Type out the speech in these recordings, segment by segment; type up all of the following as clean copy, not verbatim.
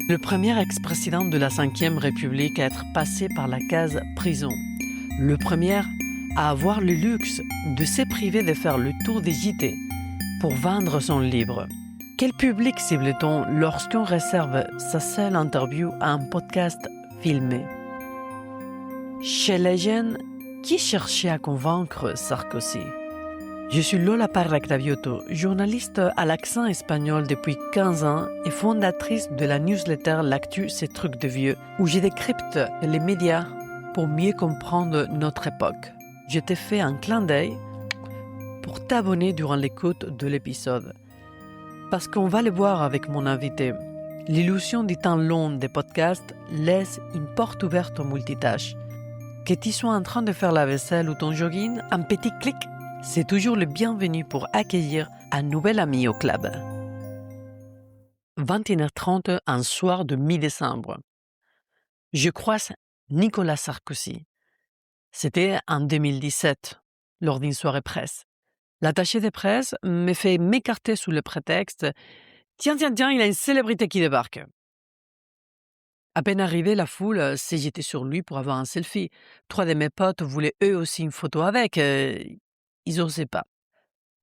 Le premier ex-président de la Ve République à être passé par la case prison. Le premier à avoir le luxe de se priver de faire le tour des JT pour vendre son livre. Quel public cible-t-on lorsqu'on réserve sa seule interview à un podcast filmé? Chez les jeunes, qui cherchait à convaincre Sarkozy? Je suis Lola Parra-Cravioto, journaliste à l'accent espagnol depuis 15 ans et fondatrice de la newsletter L'actu, ces trucs de vieux, où je décrypte les médias pour mieux comprendre notre époque. Je t'ai fait un clin d'œil pour t'abonner durant l'écoute de l'épisode. Parce qu'on va le voir avec mon invité, l'illusion du temps long des podcasts laisse une porte ouverte aux multitâches. Que tu sois en train de faire la vaisselle ou ton jogging, un petit clic, c'est toujours le bienvenu pour accueillir un nouvel ami au club. 21h30, un soir de mi-décembre. Je croise Nicolas Sarkozy. C'était en 2017, lors d'une soirée presse. L'attaché de presse me fait m'écarter sous le prétexte « Tiens, il y a une célébrité qui débarque ». À peine arrivé, la foule s'est jetée sur lui pour avoir un selfie. 3 de mes potes voulaient eux aussi une photo avec. Ils n'osaient pas.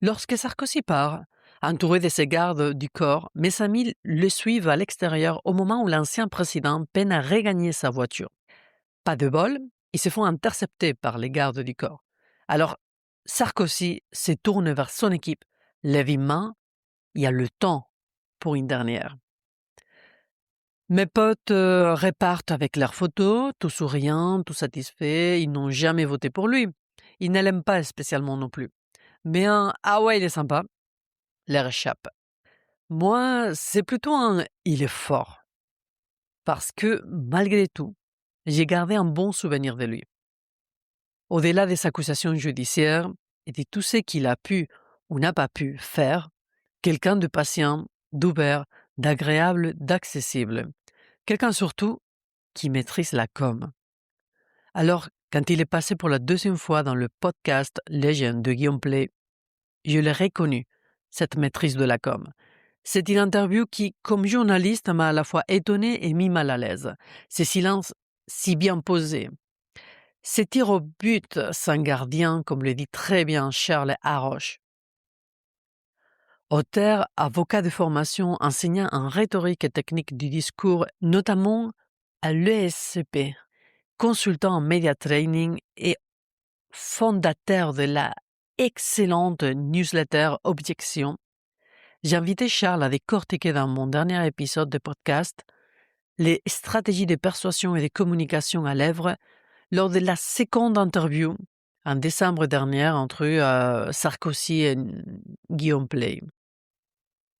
Lorsque Sarkozy part, entouré de ses gardes du corps, mes amis le suivent à l'extérieur au moment où l'ancien président peine à regagner sa voiture. Pas de bol, ils se font intercepter par les gardes du corps. Alors, Sarkozy se tourne vers son équipe, lève une main, il y a le temps pour une dernière. Mes potes repartent avec leurs photos, tout souriants, tout satisfaits, ils n'ont jamais voté pour lui. Ils ne l'aiment pas spécialement non plus. Mais un « ah ouais, il est sympa » leur échappe. Moi, c'est plutôt un « il est fort ». Parce que, malgré tout, j'ai gardé un bon souvenir de lui. Au-delà des accusations judiciaires et de tout ce qu'il a pu ou n'a pas pu faire, quelqu'un de patient, d'ouvert, d'agréable, d'accessible. Quelqu'un surtout qui maîtrise la com. Alors, quand il est passé pour la 2e fois dans le podcast Legend de Guillaume Play, je l'ai reconnu, cette maîtrise de la com. C'est une interview qui, comme journaliste, m'a à la fois étonné et mis mal à l'aise. Ces silences si bien posés. Ces tirs au but sans gardien, comme le dit très bien Charles Haroche. Auteur, avocat de formation, enseignant en rhétorique et technique du discours, notamment à l'ESCP, consultant en media training et fondateur de la excellente newsletter Objection, j'ai invité Charles à décortiquer dans mon dernier épisode de podcast les stratégies de persuasion et de communication à l'œuvre lors de la seconde interview en décembre dernier entre Sarkozy et Guillaume Play.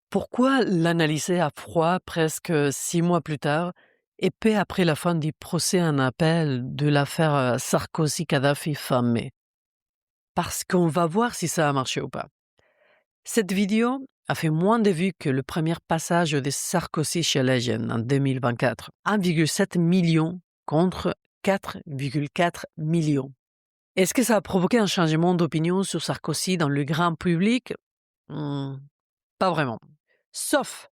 Pourquoi l'analyser à froid presque 6 mois plus tard et peu après la fin du procès en appel de l'affaire Sarkozy-Kadhafi fin mai? Parce qu'on va voir si ça a marché ou pas. Cette vidéo a fait moins de vues que le premier passage de Sarkozy chez Legend en 2024. 1,7 million contre 4,4 millions. Est-ce que ça a provoqué un changement d'opinion sur Sarkozy dans le grand public? Pas vraiment. Sauf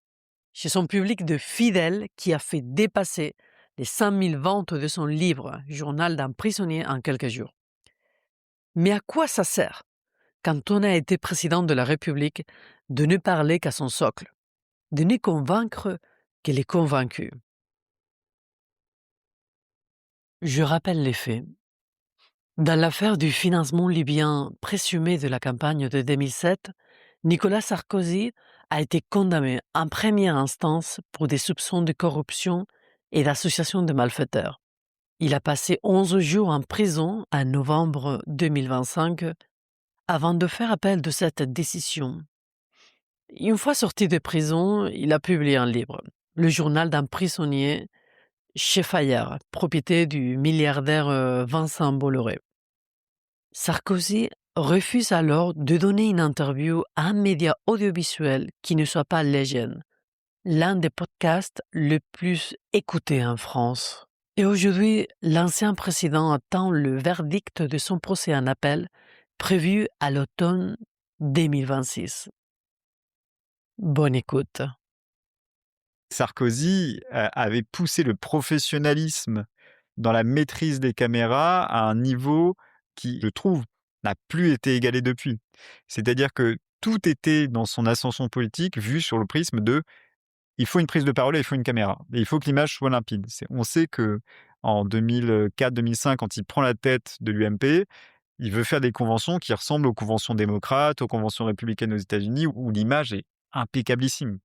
chez son public de fidèles qui a fait dépasser les 5 000 ventes de son livre « Journal d'un prisonnier en quelques jours ». Mais à quoi ça sert, quand on a été président de la République, de ne parler qu'à son socle, de ne convaincre que les convaincus? Je rappelle les faits. Dans l'affaire du financement libyen présumé de la campagne de 2007, Nicolas Sarkozy a été condamné en première instance pour des soupçons de corruption et d'association de malfaiteurs. Il a passé 11 jours en prison en novembre 2025 avant de faire appel de cette décision. Une fois sorti de prison, il a publié un livre, Le journal d'un prisonnier, chez Fayard, propriété du milliardaire Vincent Bolloré. Sarkozy refuse alors de donner une interview à un média audiovisuel qui ne soit pas Legend, l'un des podcasts le plus écoutés en France. Et aujourd'hui, l'ancien président attend le verdict de son procès en appel prévu à l'automne 2026. Bonne écoute. Sarkozy avait poussé le professionnalisme dans la maîtrise des caméras à un niveau qui, je trouve, n'a plus été égalé depuis. C'est-à-dire que tout était dans son ascension politique vu sur le prisme de il faut une prise de parole et il faut une caméra. Et il faut que l'image soit limpide. On sait que en 2004-2005, quand il prend la tête de l'UMP, il veut faire des conventions qui ressemblent aux conventions démocrates, aux conventions républicaines aux États-Unis, où l'image est impeccablissime.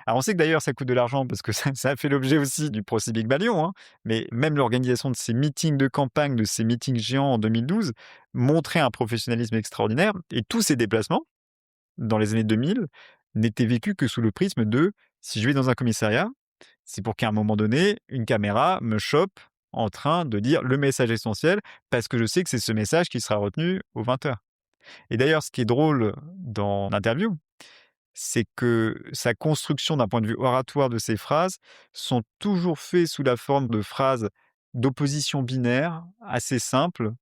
Alors on sait que d'ailleurs ça coûte de l'argent parce que ça a fait l'objet aussi du procès Big Balion, hein, mais même l'organisation de ces meetings de campagne, de ces meetings géants en 2012, montrait un professionnalisme extraordinaire. Et tous ces déplacements, dans les années 2000, n'étaient vécus que sous le prisme de si je vais dans un commissariat, c'est pour qu'à un moment donné, une caméra me chope en train de dire le message essentiel, parce que je sais que c'est ce message qui sera retenu aux 20h. Et d'ailleurs, ce qui est drôle dans l'interview, c'est que sa construction d'un point de vue oratoire de ses phrases sont toujours faites sous la forme de phrases d'opposition binaire, assez simples,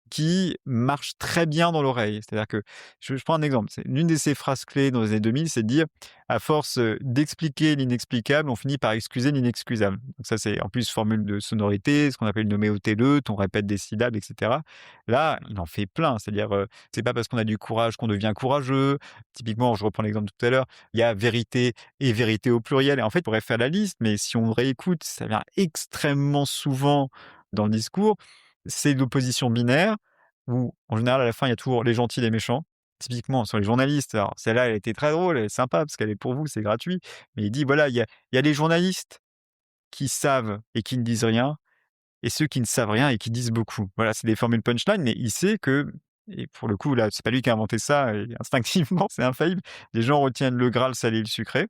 qui marche très bien dans l'oreille. C'est-à-dire que, je prends un exemple, c'est l'une de ses phrases clés dans les années 2000, c'est de dire: «À force, d'expliquer l'inexplicable, on finit par excuser l'inexcusable». Donc ça, c'est en plus formule de sonorité, ce qu'on appelle une homéotéleute, on répète des syllabes et cetera. Là, il en fait plein, c'est-à-dire, c'est pas parce qu'on a du courage qu'on devient courageux. Typiquement, je reprends l'exemple de tout à l'heure, il y a vérité et vérité au pluriel et en fait, on pourrait faire la liste, mais si on réécoute, ça vient extrêmement souvent dans le discours. C'est l'opposition binaire où, en général, à la fin, il y a toujours les gentils et les méchants. Typiquement, sur les journalistes, alors celle-là, elle était très drôle, elle est sympa parce qu'elle est pour vous, c'est gratuit. Mais il dit, voilà, il y a les journalistes qui savent et qui ne disent rien, et ceux qui ne savent rien et qui disent beaucoup. Voilà, c'est des formules punchline, mais il sait que, et pour le coup, là, c'est pas lui qui a inventé ça, et instinctivement, c'est infaillible. Les gens retiennent le gras, le salé et le sucré.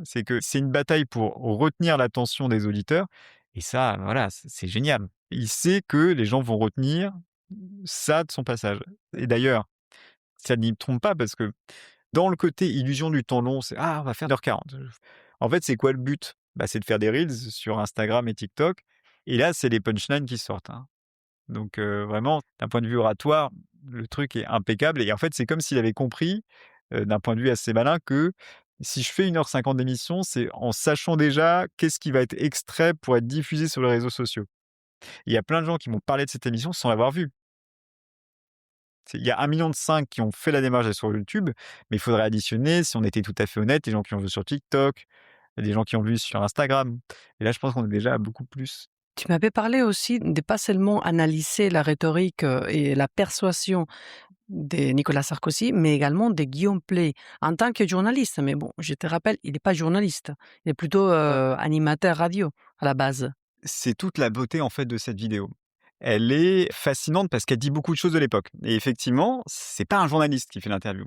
C'est que c'est une bataille pour retenir l'attention des auditeurs, et ça, voilà, c'est génial. Il sait que les gens vont retenir ça de son passage. Et d'ailleurs, ça n'y trompe pas parce que dans le côté illusion du temps long, c'est: «Ah, on va faire 1h40». En fait, c'est quoi le but? Bah, c'est de faire des reels sur Instagram et TikTok, et là, c'est les punchlines qui sortent, hein. Donc vraiment, d'un point de vue oratoire, le truc est impeccable, et en fait, c'est comme s'il avait compris, d'un point de vue assez malin, que si je fais 1h50 d'émission, c'est en sachant déjà qu'est-ce qui va être extrait pour être diffusé sur les réseaux sociaux. Il y a plein de gens qui m'ont parlé de cette émission sans l'avoir vue. Il y a 1,5 million qui ont fait la démarche sur YouTube, mais il faudrait additionner, si on était tout à fait honnête, les gens qui ont vu sur TikTok, des gens qui ont vu sur Instagram. Et là, je pense qu'on est déjà à beaucoup plus. Tu m'avais parlé aussi de pas seulement analyser la rhétorique et la persuasion de Nicolas Sarkozy, mais également de Guillaume Pley en tant que journaliste. Mais bon, je te rappelle, il n'est pas journaliste, il est plutôt animateur radio à la base. C'est toute la beauté, en fait, de cette vidéo. Elle est fascinante parce qu'elle dit beaucoup de choses de l'époque. Et effectivement, c'est pas un journaliste qui fait l'interview.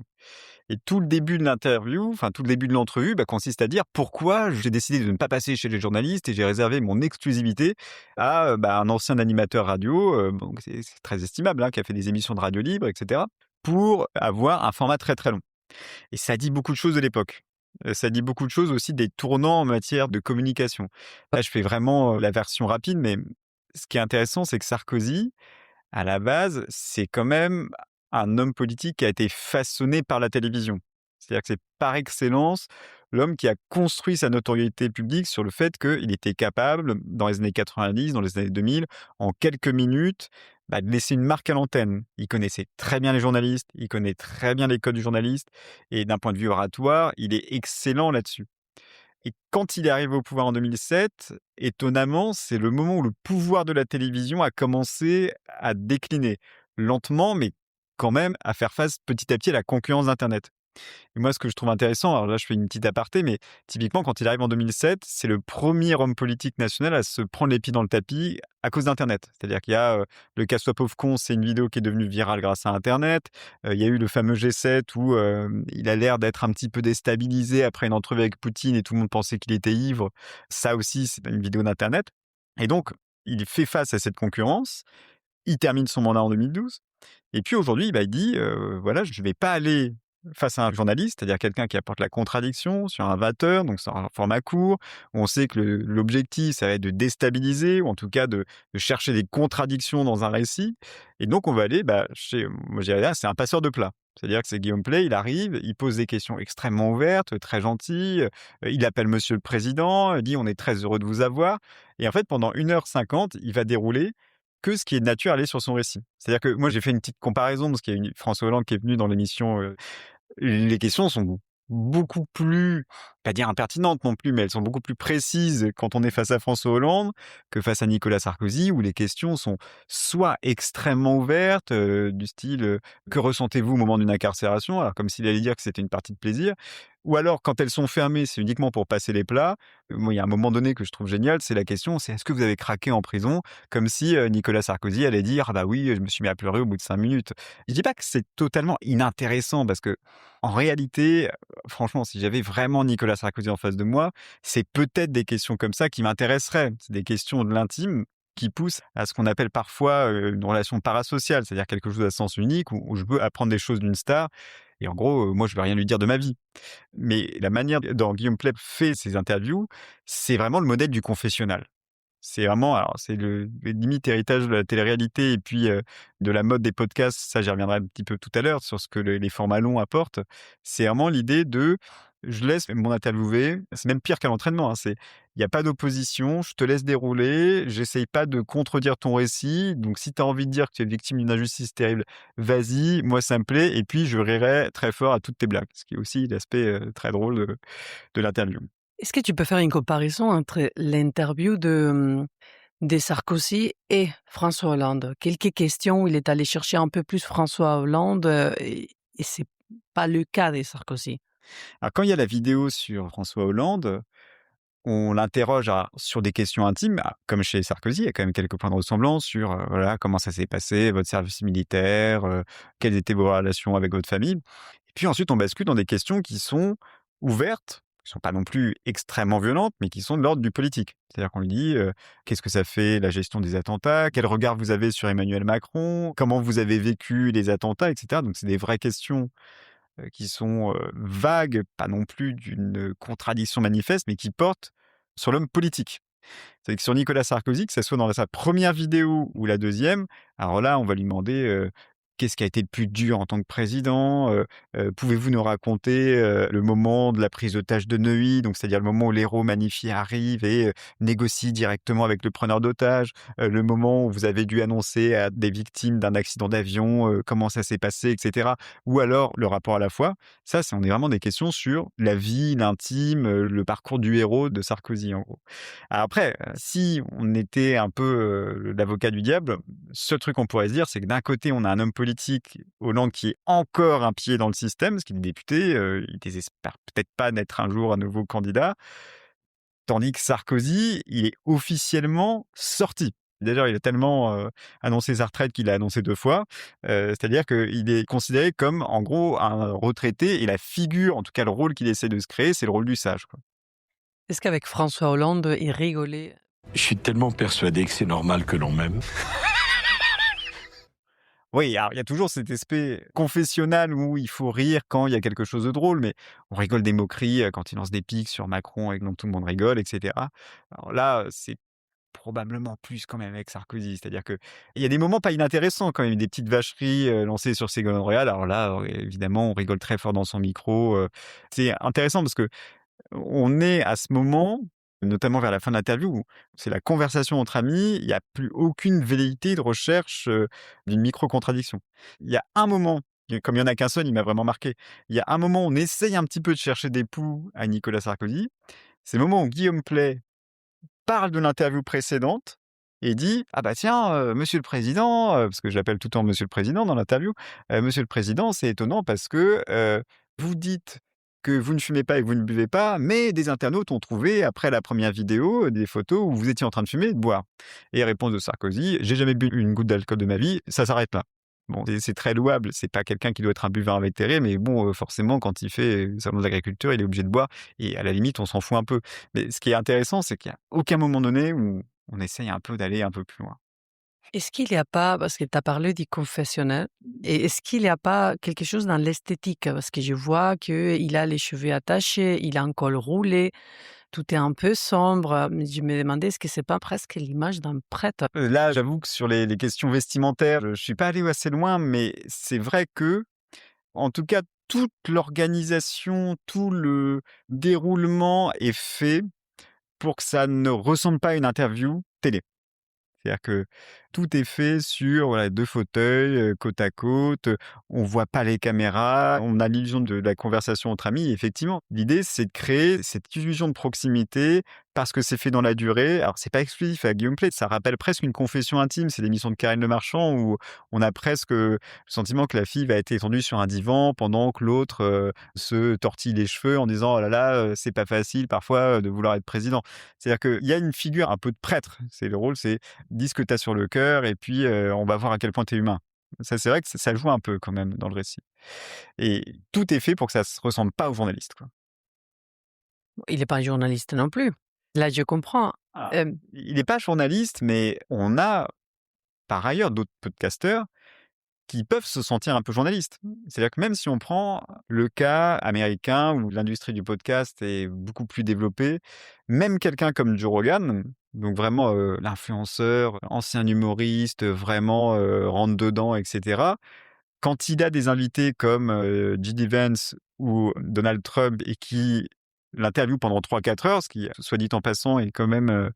Et tout le début de l'interview, enfin tout le début de l'entrevue, consiste à dire pourquoi j'ai décidé de ne pas passer chez les journalistes et j'ai réservé mon exclusivité à un ancien animateur radio, bon, c'est très estimable, hein, qui a fait des émissions de radio libre, etc., pour avoir un format très très long. Et ça dit beaucoup de choses de l'époque. Ça dit beaucoup de choses aussi des tournants en matière de communication. Là, je fais vraiment la version rapide, mais ce qui est intéressant, c'est que Sarkozy, à la base, c'est quand même un homme politique qui a été façonné par la télévision. C'est-à-dire que c'est par excellence l'homme qui a construit sa notoriété publique sur le fait qu'il était capable, dans les années 90, dans les années 2000, en quelques minutes, de laisser une marque à l'antenne. Il connaissait très bien les journalistes, il connaît très bien les codes du journaliste, et d'un point de vue oratoire, il est excellent là-dessus. Et quand il est arrivé au pouvoir en 2007, étonnamment, c'est le moment où le pouvoir de la télévision a commencé à décliner. Lentement, mais quand même à faire face petit à petit à la concurrence d'internet. Et moi, ce que je trouve intéressant, alors là, je fais une petite aparté, mais typiquement, quand il arrive en 2007, c'est le premier homme politique national à se prendre les pieds dans le tapis à cause d'Internet. C'est-à-dire qu'il y a le «Casse soit pauvre con», c'est une vidéo qui est devenue virale grâce à Internet. Il y a eu le fameux G7 où il a l'air d'être un petit peu déstabilisé après une entrevue avec Poutine et tout le monde pensait qu'il était ivre. Ça aussi, c'est une vidéo d'Internet. Et donc, il fait face à cette concurrence. Il termine son mandat en 2012. Et puis aujourd'hui, il dit, voilà, je ne vais pas aller face à un journaliste, c'est-à-dire quelqu'un qui apporte la contradiction sur un 20 heures, donc sur un format court, où on sait que l'objectif, ça va être de déstabiliser, ou en tout cas de chercher des contradictions dans un récit. Et donc on va aller, moi je dirais là, c'est un passeur de plat. C'est-à-dire que c'est Guillaume Pley, il arrive, il pose des questions extrêmement ouvertes, très gentilles, il appelle monsieur le président, il dit: «On est très heureux de vous avoir» et en fait, pendant 1h50, il va dérouler que ce qui est de nature à aller sur son récit. C'est-à-dire que moi, j'ai fait une petite comparaison parce qu'il y a une François Hollande qui est venu dans l'émission, les questions sont beaucoup plus, pas dire impertinentes non plus, mais elles sont beaucoup plus précises quand on est face à François Hollande que face à Nicolas Sarkozy, où les questions sont soit extrêmement ouvertes, du style, «Que ressentez-vous au moment d'une incarcération?» alors comme s'il allait dire que c'était une partie de plaisir. Ou alors quand elles sont fermées, c'est uniquement pour passer les plats. Moi, il y a un moment donné que je trouve génial, c'est la question, c'est: «Est-ce que vous avez craqué en prison?» comme si, Nicolas Sarkozy allait dire: «Ah bah oui, je me suis mis à pleurer au bout de 5 minutes». Je dis pas que c'est totalement inintéressant parce que en réalité, franchement, si j'avais vraiment Nicolas Sarkozy en face de moi, c'est peut-être des questions comme ça qui m'intéresseraient. C'est des questions de l'intime qui poussent à ce qu'on appelle parfois, une relation parasociale, c'est-à-dire quelque chose à sens unique où je peux apprendre des choses d'une star et en gros, moi je veux rien lui dire de ma vie. Mais la manière dont Guillaume Pley fait ses interviews, c'est vraiment le modèle du confessionnal. C'est vraiment alors c'est le limite héritage de la télé-réalité et puis, de la mode des podcasts, ça j'y reviendrai un petit peu tout à l'heure sur ce que les formats longs apportent. C'est vraiment l'idée de: je laisse mon interviewé, c'est même pire qu'à l'entraînement, hein, c'est il y a pas d'opposition, je te laisse dérouler, j'essaye pas de contredire ton récit, donc si tu as envie de dire que tu es victime d'une injustice terrible, vas-y, moi ça me plaît et puis je rirai très fort à toutes tes blagues. Ce qui est aussi l'aspect, très drôle de l'interview. Est-ce que tu peux faire une comparaison entre l'interview de Sarkozy et François Hollande? Quelques questions où il est allé chercher un peu plus François Hollande, et c'est pas le cas de Sarkozy. Alors quand il y a la vidéo sur François Hollande, on l'interroge sur des questions intimes, comme chez Sarkozy, il y a quand même quelques points de ressemblance sur, voilà, comment ça s'est passé, votre service militaire, quelles étaient vos relations avec votre famille. Et puis ensuite, on bascule dans des questions qui sont ouvertes, qui sont pas non plus extrêmement violentes, mais qui sont de l'ordre du politique. C'est-à-dire qu'on lui dit, qu'est-ce que ça fait la gestion des attentats? Quel regard vous avez sur Emmanuel Macron? Comment vous avez vécu les attentats? Et cetera. Donc c'est des vraies questions qui sont, vagues, pas non plus d'une contradiction manifeste, mais qui portent sur l'homme politique. C'est que sur Nicolas Sarkozy, que ça soit dans sa première vidéo ou la deuxième, alors là, on va lui demander, qu'est-ce qui a été le plus dur en tant que président? Pouvez-vous nous raconter, le moment de la prise d'otage de Neuilly? Donc c'est-à-dire le moment où l'héros magnifié arrive et négocie directement avec le preneur d'otages, le moment où vous avez dû annoncer à des victimes d'un accident d'avion, comment ça s'est passé et cetera. Ou alors le rapport à la foi. Ça, c'est on est vraiment des questions sur la vie, l'intime, le parcours du héros de Sarkozy, en gros. Alors après, si on était un peu, l'avocat du diable, seul truc qu'on pourrait se dire, c'est que d'un côté, on a un homme politique, Hollande, qui est encore un pied dans le système, parce qu'il est député, il désespère peut-être pas d'être un jour à nouveau candidat, tandis que Sarkozy, il est officiellement sorti. D'ailleurs, il a tellement, annoncé sa retraite qu'il l'a annoncé 2 fois, c'est-à-dire qu'il est considéré comme, en gros, un retraité et la figure, en tout cas le rôle qu'il essaie de se créer, c'est le rôle du sage, quoi. Est-ce qu'avec François Hollande, il rigolait? Je suis tellement persuadé que c'est normal que l'on m'aime. Oui, alors il y a toujours cet aspect confessionnal où il faut rire quand il y a quelque chose de drôle, mais on rigole des moqueries, quand il lance des piques sur Macron et que donc tout le monde rigole et cetera. Alors là, c'est probablement plus quand même avec Sarkozy. C'est-à-dire qu'il y a des moments pas inintéressants quand même, des petites vacheries, lancées sur Ségolène Royal. Alors là, évidemment, on rigole très fort dans son micro, c'est intéressant parce que on est à ce moment, notamment vers la fin de l'interview, où c'est la conversation entre amis, il y a plus aucune velléité de recherche, d'une micro-contradiction. Il y a un moment, et comme il y en a qu'un seul, il m'a vraiment marqué. Il y a un moment, où on essaye un petit peu de chercher des poux à Nicolas Sarkozy. C'est le moment où Guillaume Pley parle de l'interview précédente et dit: «Ah bah tiens, monsieur le président», parce que je l'appelle tout le temps monsieur le président dans l'interview, «Monsieur le président, c'est étonnant parce que, vous dites que vous ne fumez pas et que vous ne buvez pas, mais des internautes ont trouvé après la première vidéo, des photos où vous étiez en train de fumer et de boire». Et réponse de Sarkozy: «J'ai jamais bu une goutte d'alcool de ma vie, ça s'arrête là». Bon, c'est très louable, c'est pas quelqu'un qui doit être un buveur invétéré, mais bon, forcément quand il fait, salon de l'agriculture, il est obligé de boire et à la limite, on s'en fout un peu. Mais ce qui est intéressant, c'est qu'il y a aucun moment donné où on essaye un peu d'aller un peu plus loin. Est-ce qu'il y a pas, parce que tu as parlé du confessionnel, et est-ce qu'il y a pas quelque chose dans l'esthétique? Parce que je vois qu'il a les cheveux attachés, il a un col roulé, tout est un peu sombre. Mais je me demandais, est-ce que c'est pas presque l'image d'un prêtre? Là, j'avoue que sur les questions vestimentaires, je suis pas allé assez loin, mais c'est vrai que En tout cas, toute l'organisation, tout le déroulement est fait pour que ça ne ressemble pas à une interview télé. C'est-à-dire que tout est fait sur, voilà, 2 fauteuils, côte à côte, on voit pas les caméras, on a l'illusion de la conversation entre amis. Effectivement, l'idée, c'est de créer cette illusion de proximité parce que c'est fait dans la durée. Alors, c'est pas exclusif à Guillaume Pley, ça rappelle presque une confession intime. C'est l'émission de Karine Le Marchand où on a presque, le sentiment que la fille va être étendue sur un divan pendant que l'autre, se tortille les cheveux en disant: «Oh là là, c'est pas facile parfois, de vouloir être président». C'est-à-dire qu'il y a une figure un peu de prêtre. C'est le rôle, c'est: dis ce que tu as sur le cœur et puis, on va voir à quel point tu es humain. Ça, c'est vrai que ça joue un peu quand même dans le récit et tout est fait pour que ça se ressemble pas aux journalistes, quoi. Il n'est pas journaliste non plus. Là, je comprends. Ah. Hem, Il n'est pas journaliste, mais on a par ailleurs d'autres podcasteurs qui peuvent se sentir un peu journalistes. C'est-à-dire que même si on prend le cas américain où l'industrie du podcast est beaucoup plus développée, même quelqu'un comme Joe Rogan, donc vraiment, l'influenceur, ancien humoriste, vraiment, rentre dedans et cetera. Quand il a des invités comme, J.D. Vance ou Donald Trump et qui l'interviewent pendant 3-4 heures, ce qui, soit dit en passant, est quand même,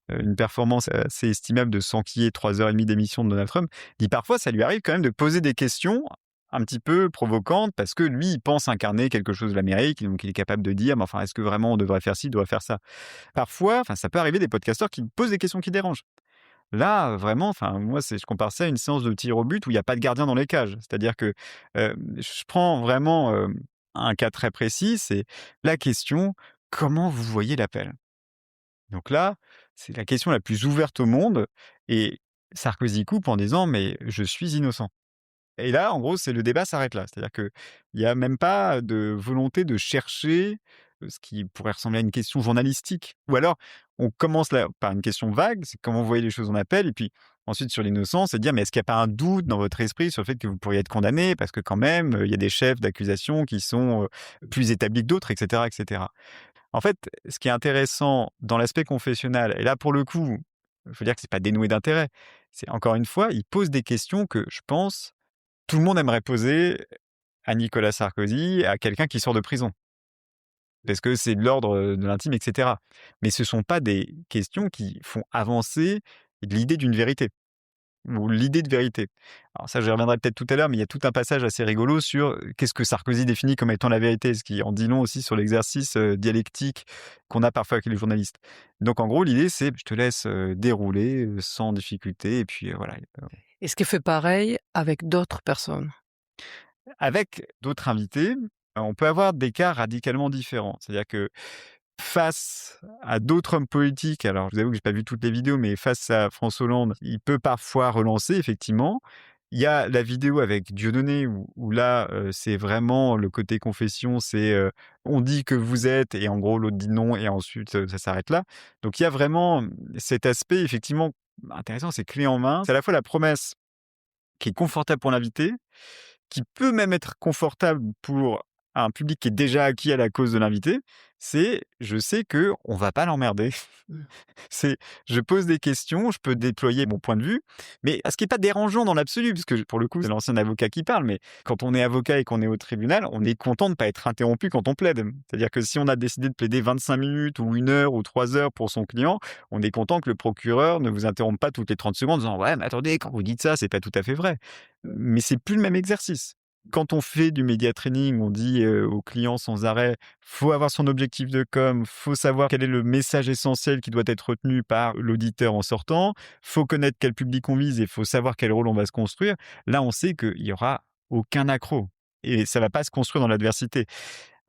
une performance assez estimable de s'enquiller 3 heures et demie d'émission de Donald Trump, dit parfois ça lui arrive quand même de poser des questions un petit peu provocantes parce que lui, il pense incarner quelque chose de l'Amérique, donc il est capable de dire: «Mais enfin, est-ce que vraiment on devrait faire ci, on devrait faire ça?» Parfois, enfin, ça peut arriver des podcasteurs qui posent des questions qui dérangent. Là, vraiment, enfin, moi, je compare ça à une séance de tir au but où il y a pas de gardien dans les cages. C'est-à-dire que, je prends vraiment, un cas très précis, c'est la question: «Comment vous voyez l'appel?» Donc là, c'est la question la plus ouverte au monde et Sarkozy coupe en disant: «Mais je suis innocent». Et là, en gros, c'est le débat s'arrête là. C'est-à-dire qu'il y a même pas de volonté de chercher, ce qui pourrait ressembler à une question journalistique. Ou alors, on commence là par une question vague, c'est comment vous voyez les choses en appel et puis ensuite sur l'innocence, c'est de dire: «Mais est-ce qu'il y a pas un doute dans votre esprit sur le fait que vous pourriez être condamné? Parce que quand même, il y a des chefs d'accusation qui sont, plus établis que d'autres» et cetera et cetera. En fait, ce qui est intéressant dans l'aspect confessionnal et là, pour le coup, il faut dire que c'est pas dénué d'intérêt. C'est encore une fois, il pose des questions que je pense tout le monde aimerait poser à Nicolas Sarkozy, à quelqu'un qui sort de prison. Parce que c'est de l'ordre, de l'intime et cetera. Mais ce sont pas des questions qui font avancer l'idée d'une vérité ou l'idée de vérité. Alors ça, j'y reviendrai peut-être tout à l'heure, mais il y a tout un passage assez rigolo sur, qu'est-ce que Sarkozy définit comme étant la vérité? Ce qui en dit long aussi sur l'exercice, dialectique qu'on a parfois avec les journalistes. Donc en gros, l'idée, c'est: «Je te laisse, dérouler, sans difficulté et puis, voilà». Est-ce qu'il fait pareil avec d'autres personnes? Avec d'autres invités, on peut avoir des cas radicalement différents. C'est-à-dire que face à d'autres hommes politiques, alors je vous avoue que j'ai pas vu toutes les vidéos, mais face à François Hollande, il peut parfois relancer effectivement. Il y a la vidéo avec Dieudonné où là, c'est vraiment le côté confession, c'est, on dit que vous êtes et en gros l'autre dit non et ensuite, ça s'arrête là. Donc il y a vraiment, cet aspect effectivement intéressant, c'est clé en main. C'est à la fois la promesse qui est confortable pour l'invité, qui peut même être confortable pour un public qui est déjà acquis à la cause de l'invité, c'est: je sais qu'on va pas l'emmerder. Mmh. C'est: je pose des questions, je peux déployer mon point de vue, mais ce qui est pas dérangeant dans l'absolu, parce que pour le coup, c'est l'ancien avocat qui parle, mais quand on est avocat et qu'on est au tribunal, on est content de pas être interrompu quand on plaide. C'est-à-dire que si on a décidé de plaider 25 minutes ou 1 heure ou 3 heures pour son client, on est content que le procureur ne vous interrompe pas toutes les 30 secondes en disant: «Ouais, mais attendez, quand vous dites ça, c'est pas tout à fait vrai». Mais c'est plus le même exercice. Quand on fait du média training, on dit, aux clients sans arrêt: «Faut avoir son objectif de com, faut savoir quel est le message essentiel qui doit être retenu par l'auditeur en sortant, faut connaître quel public on vise et faut savoir quel rôle on va se construire». Là, on sait qu'il y aura aucun accroc et ça va pas se construire dans l'adversité.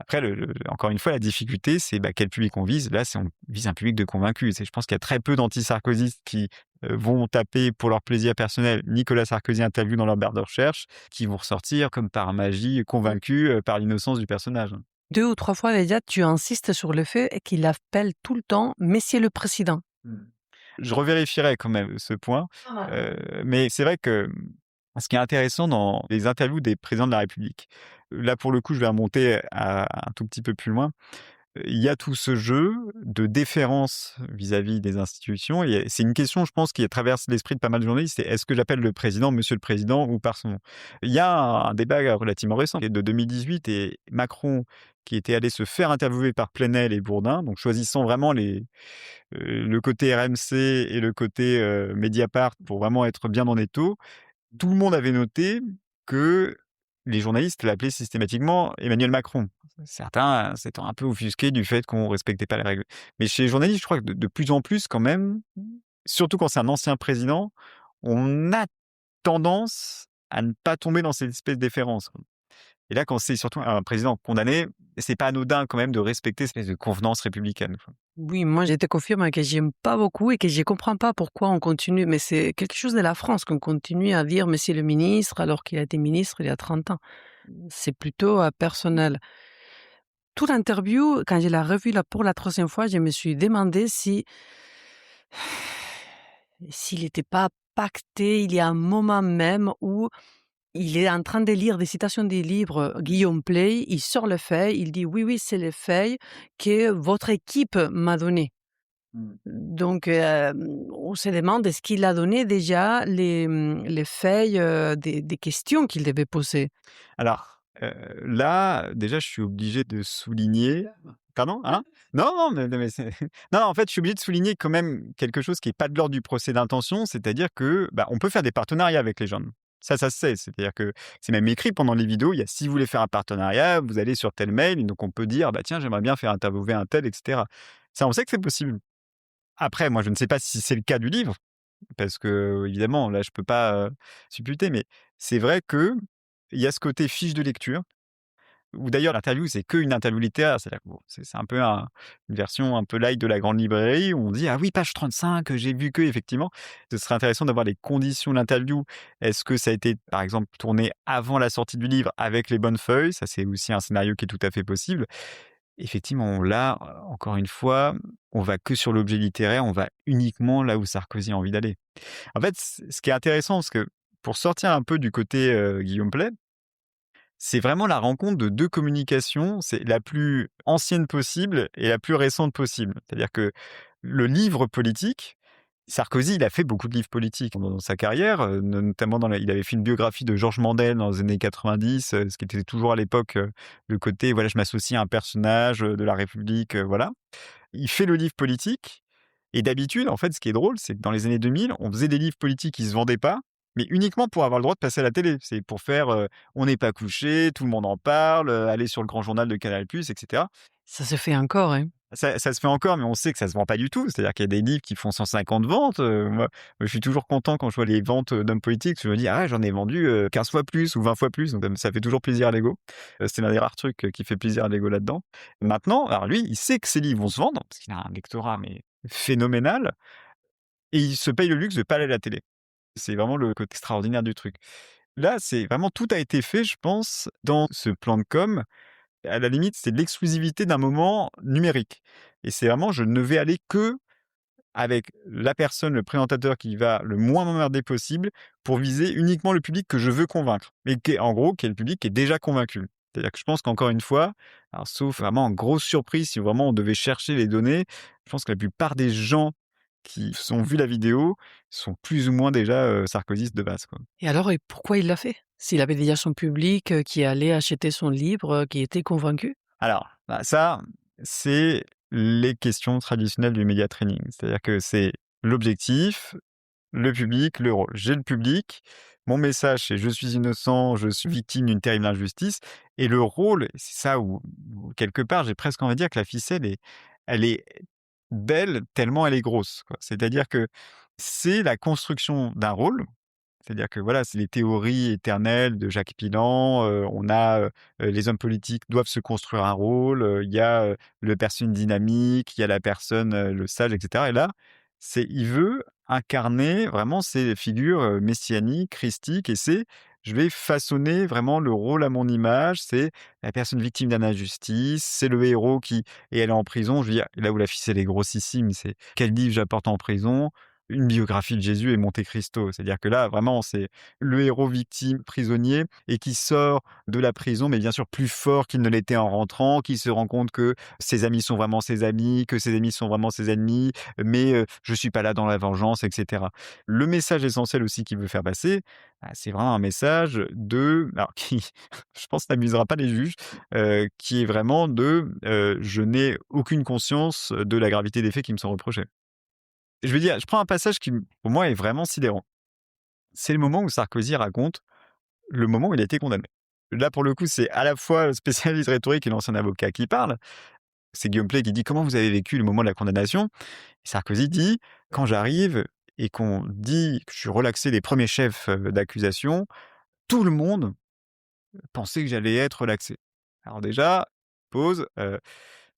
Après encore une fois, la difficulté, c'est, quel public on vise. Là, c'est on vise un public de convaincus. Je pense qu'il y a très peu d'anti-sarkozystes qui, vont taper pour leur plaisir personnel Nicolas Sarkozy interview dans leur barre de recherche, qui vont ressortir comme par magie, convaincus, par l'innocence du personnage. 2 ou 3 fois déjà, tu insistes sur le fait qu'il appelle tout le temps «Monsieur le président». Je revérifierai quand même ce point, Ah. mais c'est vrai que, ce qui est intéressant dans les interviews des présidents de la République, là, pour le coup, je vais remonter à un tout petit peu plus loin. il y a tout ce jeu de déférence vis-à-vis des institutions et c'est une question, je pense, qui traverse l'esprit de pas mal de journalistes, c'est: «Est-ce que j'appelle le président monsieur le président ou par son nom?» Il y a un débat relativement récent qui est de 2018 et Macron qui était allé se faire interviewer par Plenel et Bourdin, donc choisissant vraiment le côté RMC et le côté, Mediapart pour vraiment être bien en étau. Tout le monde avait noté que les journalistes l'appelaient systématiquement Emmanuel Macron. Certains s'étant un peu offusqués du fait qu'on respectait pas les règles. Mais chez les journalistes, je crois que de plus en plus quand même, surtout quand c'est un ancien président, on a tendance à ne pas tomber dans cette espèce de déférence. Et là, quand c'est surtout un président condamné, c'est pas anodin quand même de respecter cette espèce de convenance républicaine, quoi. Oui, moi, je te confirme que j'aime pas beaucoup et que je comprends pas pourquoi on continue. Mais c'est quelque chose de la France qu'on continue à dire Monsieur le ministre alors qu'il a été ministre il y a 30 ans. C'est plutôt personnel. Toute l'interview, quand je l'ai revue là pour la troisième fois, je me suis demandé si s'il n'était pas pacté. Il y a un moment même où il est en train de lire des citations des livres Guillaume Play. Il sort le fait. Il dit oui, oui, c'est les faits que votre équipe m'a donné. Donc, on se demande est-ce qu'il a donné déjà les feuilles, des questions qu'il devait poser? Alors, là, déjà, je suis obligé de souligner pardon? Hein? Non, non, mais c'est non, en fait, je suis obligé de souligner quand même quelque chose qui est pas de l'ordre du procès d'intention, c'est-à-dire que, bah, on peut faire des partenariats avec les jeunes. Ça se sait, c'est-à-dire que c'est même écrit pendant les vidéos, il y a: «Si vous voulez faire un partenariat, vous allez sur tel mail» et donc on peut dire: «Bah, tiens, j'aimerais bien faire interviewer un tel» et cetera. Ça, on sait que c'est possible. Après, moi, je ne sais pas si c'est le cas du livre, parce que évidemment, là, je peux pas, supputer, mais c'est vrai que il y a ce côté fiche de lecture, où d'ailleurs l'interview, c'est qu'une interview littéraire. C'est-à-dire que bon, c'est un peu une version un peu light de La Grande Librairie où on dit: «Ah oui, page 35, j'ai vu que», effectivement. Ce serait intéressant d'avoir les conditions de l'interview. Est-ce que ça a été, par exemple, tourné avant la sortie du livre avec les bonnes feuilles? Ça, c'est aussi un scénario qui est tout à fait possible. Effectivement, là, encore une fois, on va que sur l'objet littéraire, on va uniquement là où Sarkozy a envie d'aller. En fait, ce qui est intéressant, parce que pour sortir un peu du côté, Guillaume Pley, c'est vraiment la rencontre de 2 communications, c'est la plus ancienne possible et la plus récente possible. C'est-à-dire que le livre politique, Sarkozy, il a fait beaucoup de livres politiques dans sa carrière, notamment il avait fait une biographie de Georges Mandel dans les années 90, ce qui était toujours à l'époque, le côté, voilà, je m'associe à un personnage, de la République, voilà. Il fait le livre politique et d'habitude, en fait, ce qui est drôle, c'est que dans les années 2000, on faisait des livres politiques qui se vendaient pas, mais uniquement pour avoir le droit de passer à la télé. C'est pour faire, «On n'est pas couché», «Tout le monde en parle», aller sur le grand journal de Canal+ et cetera. Ça se fait encore, hein. Ça se fait encore, mais on sait que ça se vend pas du tout. C'est-à-dire qu'il y a des livres qui font 150 ventes, moi, je suis toujours content quand je vois les ventes, d'hommes politiques. Je me dis: «Ah ouais, j'en ai vendu, 15 fois plus ou 20 fois plus», donc ça fait toujours plaisir à l'ego. C'est l'un des rares trucs, qui fait plaisir à l'ego là-dedans. Maintenant, alors lui, il sait que ses livres vont se vendre, parce qu'il a un lectorat, mais phénoménal et il se paye le luxe de pas aller à la télé. C'est vraiment le côté extraordinaire du truc. Là, c'est vraiment tout a été fait, je pense, dans ce plan de com. À la limite, c'est de l'exclusivité d'un moment numérique et c'est vraiment je ne vais aller que avec la personne, le présentateur qui va le moins m'emmerder possible pour viser uniquement le public que je veux convaincre et qui est en gros, qui est le public qui est déjà convaincu. C'est-à-dire que je pense qu'encore une fois, alors sauf vraiment en grosse surprise, si vraiment on devait chercher les données, je pense que la plupart des gens qui ont vu la vidéo sont plus ou moins déjà, sarkozystes de base, quoi. Et alors et pourquoi il l'a fait? S'il avait déjà son public, qui allait acheter son livre, qui était convaincu? Alors, bah, ça, c'est les questions traditionnelles du média training. C'est-à-dire que c'est l'objectif, le public, le rôle. J'ai le public, mon message c'est: «Je suis innocent, je suis victime d'une terrible injustice» et le rôle, c'est ça où quelque part, j'ai presque envie de dire que la ficelle elle est belle tellement elle est grosse, quoi. C'est-à-dire que c'est la construction d'un rôle, c'est-à-dire que voilà, c'est les théories éternelles de Jacques Pilan, on a, les hommes politiques doivent se construire un rôle, il y a, le personne dynamique, il y a la personne, le sage et cetera et là, il veut incarner vraiment ces figures, messianiques, christiques et c'est: «Je vais façonner vraiment le rôle à mon image». C'est la personne victime d'une injustice, c'est le héros qui et elle est en prison, je veux dire, là où la ficelle est grossissime, c'est: «Quel livre j'apporte en prison?» une biographie de Jésus et Monte Cristo. C'est-à-dire que là, vraiment, c'est le héros victime, prisonnier et qui sort de la prison, mais bien sûr plus fort qu'il ne l'était en rentrant, qui se rend compte que ses amis sont vraiment ses amis, que ses ennemis sont vraiment ses ennemis, mais je suis pas là dans la vengeance, et cetera. Le message essentiel aussi qu'il veut faire passer, c'est vraiment un message de alors qui je pense n'amusera pas les juges, qui est vraiment de, je n'ai aucune conscience de la gravité des faits qui me sont reprochés. Je veux dire, je prends un passage qui, pour moi, est vraiment sidérant. C'est le moment où Sarkozy raconte le moment où il a été condamné. Là, pour le coup, c'est à la fois le spécialiste rhétorique et l'ancien avocat qui parle. C'est Guillaume Pley qui dit: «Comment vous avez vécu le moment de la condamnation?» Et Sarkozy dit: «Quand j'arrive et qu'on dit que je suis relaxé des premiers chefs, d'accusation, tout le monde pensait que j'allais être relaxé». Alors déjà, pause,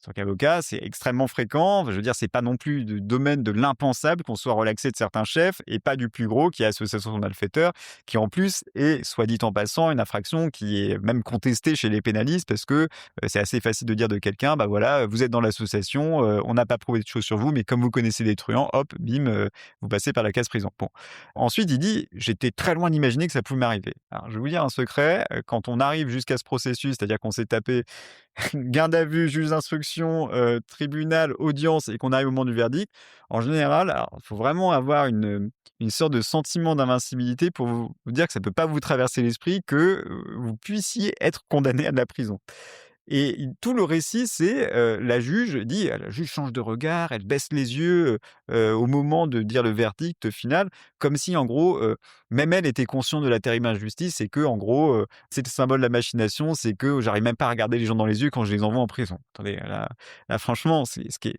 en tant qu'avocat, c'est extrêmement fréquent. Je veux dire, c'est pas non plus du domaine de l'impensable qu'on soit relaxé de certains chefs et pas du plus gros qui est association de malfaiteurs, qui en plus est, soit dit en passant, une infraction qui est même contestée chez les pénalistes parce que c'est assez facile de dire de quelqu'un, bah voilà, vous êtes dans l'association, on n'a pas prouvé de choses sur vous, mais comme vous connaissez des truands, hop, bim, vous passez par la case prison. Bon. Ensuite, il dit, j'étais très loin d'imaginer que ça pouvait m'arriver. Alors, je vais vous dire un secret, quand on arrive jusqu'à ce processus, c'est-à-dire qu'on s'est tapé garde à vue, juge d'instruction, tribunal, audience et qu'on arrive au moment du verdict, en général, alors il faut vraiment avoir une sorte de sentiment d'invincibilité pour vous dire que ça peut pas vous traverser l'esprit que, vous puissiez être condamné à de la prison. Et tout le récit, c'est, la juge change de regard, elle baisse les yeux, au moment de dire le verdict final, comme si en gros, même elle était consciente de la terrible injustice et que en gros, c'est le symbole de la machination, c'est que j'arrive même pas à regarder les gens dans les yeux quand je les envoie en prison. Attendez, là franchement, c'est ce qui est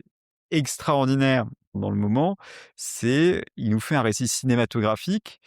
extraordinaire dans le moment, c'est il nous fait un récit cinématographique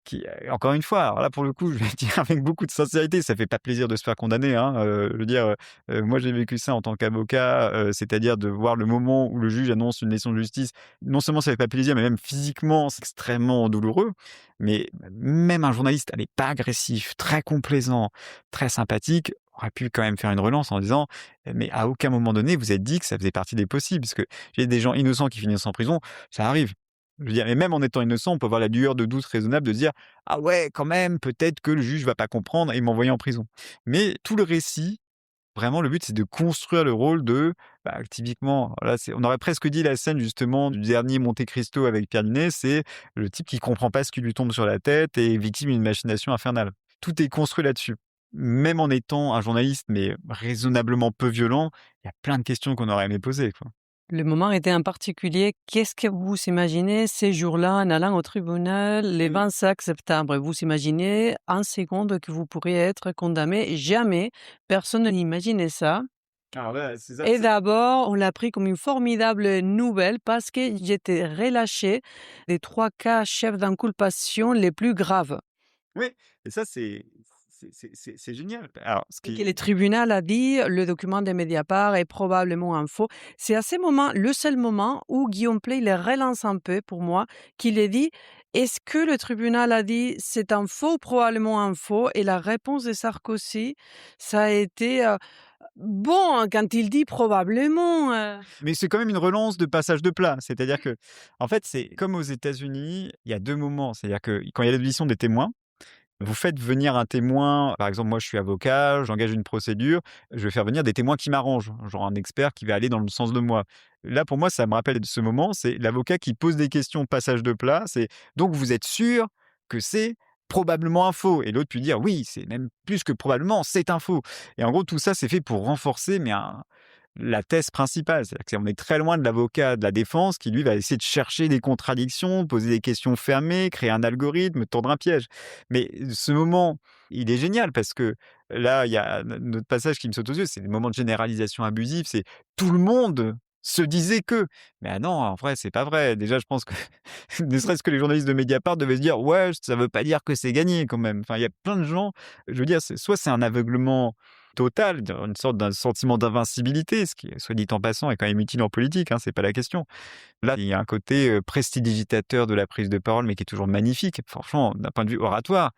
qui, encore une fois, alors là, pour le coup, je vais dire avec beaucoup de sincérité, ça fait pas plaisir de se faire condamner, hein, je veux dire, moi, j'ai vécu ça en tant qu'avocat, c'est-à-dire de voir le moment où le juge annonce une décision de justice. Non seulement ça fait pas plaisir, mais même physiquement, c'est extrêmement douloureux. Mais même un journaliste, allez, pas agressif, très complaisant, très sympathique, aurait pu quand même faire une relance en disant: «Mais à aucun moment donné, vous êtes dit que ça faisait partie des possibles?» parce que j'ai des gens innocents qui finissent en prison, ça arrive. Je veux dire et même en étant innocent, on peut avoir la lueur de doute raisonnable de se dire: «Ah ouais, quand même, peut-être que le juge va pas comprendre et m'envoyer en prison». Mais tout le récit, vraiment le but, c'est de construire le rôle de, bah, typiquement, là, c'est on aurait presque dit la scène justement du dernier Monte Cristo avec Pierre Niney, c'est le type qui comprend pas ce qui lui tombe sur la tête et est victime d'une machination infernale. Tout est construit là-dessus. Même en étant un journaliste, mais raisonnablement peu violent, il y a plein de questions qu'on aurait aimé poser, quoi. Le moment était en particulier. Qu'est-ce que vous imaginez ces jours-là en allant au tribunal le Mmh. 25 septembre? Vous imaginez en seconde que vous pourriez être condamné? Jamais, personne n'imaginait ça. Alors là, c'est ça, Et d'abord, on l'a pris comme une formidable nouvelle parce que j'étais relâché des 3 cas chefs d'inculpation les plus graves. oui, et ça, c'est génial. Alors, ce Et que qui le tribunal a dit: «Le document de Mediapart est probablement un faux». C'est à ce moment, le seul moment où Guillaume Pley le relance un peu pour moi, qu'il ait dit: «Est-ce que le tribunal a dit: "C'est un faux ou probablement un faux"?» Et la réponse de Sarkozy, ça a été, bon, quand il dit: «Probablement», mais c'est quand même une relance de passage de plat. C'est-à-dire que, en fait, c'est comme aux États-Unis, il y a 2 moments. C'est-à-dire que quand il y a l'audition des témoins, vous faites venir un témoin, par exemple, moi je suis avocat, j'engage une procédure, je vais faire venir des témoins qui m'arrangent, genre un expert qui va aller dans le sens de moi. Là, pour moi, ça me rappelle de ce moment, c'est l'avocat qui pose des questions passage de plat, c'est: «Donc vous êtes sûr que c'est probablement un faux?» et l'autre peut dire: «Oui, c'est même plus que probablement, c'est un faux» et en gros, tout ça, c'est fait pour renforcer, mais un la thèse principale. C'est-à-dire qu'on est très loin de l'avocat de la défense qui, lui, va essayer de chercher des contradictions, poser des questions fermées, créer un algorithme, tendre un piège. Mais ce moment, il est génial parce que là, il y a notre passage qui me saute aux yeux, c'est des moments de généralisation abusive, c'est tout le monde se disait que. Mais ah non, en vrai, c'est pas vrai. Déjà, je pense que ne serait-ce que les journalistes de Mediapart devaient se dire: «Ouais, ça veut pas dire que c'est gagné quand même». Enfin, il y a plein de gens, je veux dire, soit c'est un aveuglement total, une sorte d'un sentiment d'invincibilité, ce qui, soit dit en passant, est quand même utile en politique, hein, c'est pas la question. Là, il y a un côté, prestidigitateur de la prise de parole, mais qui est toujours magnifique. Franchement, d'un point de vue oratoire,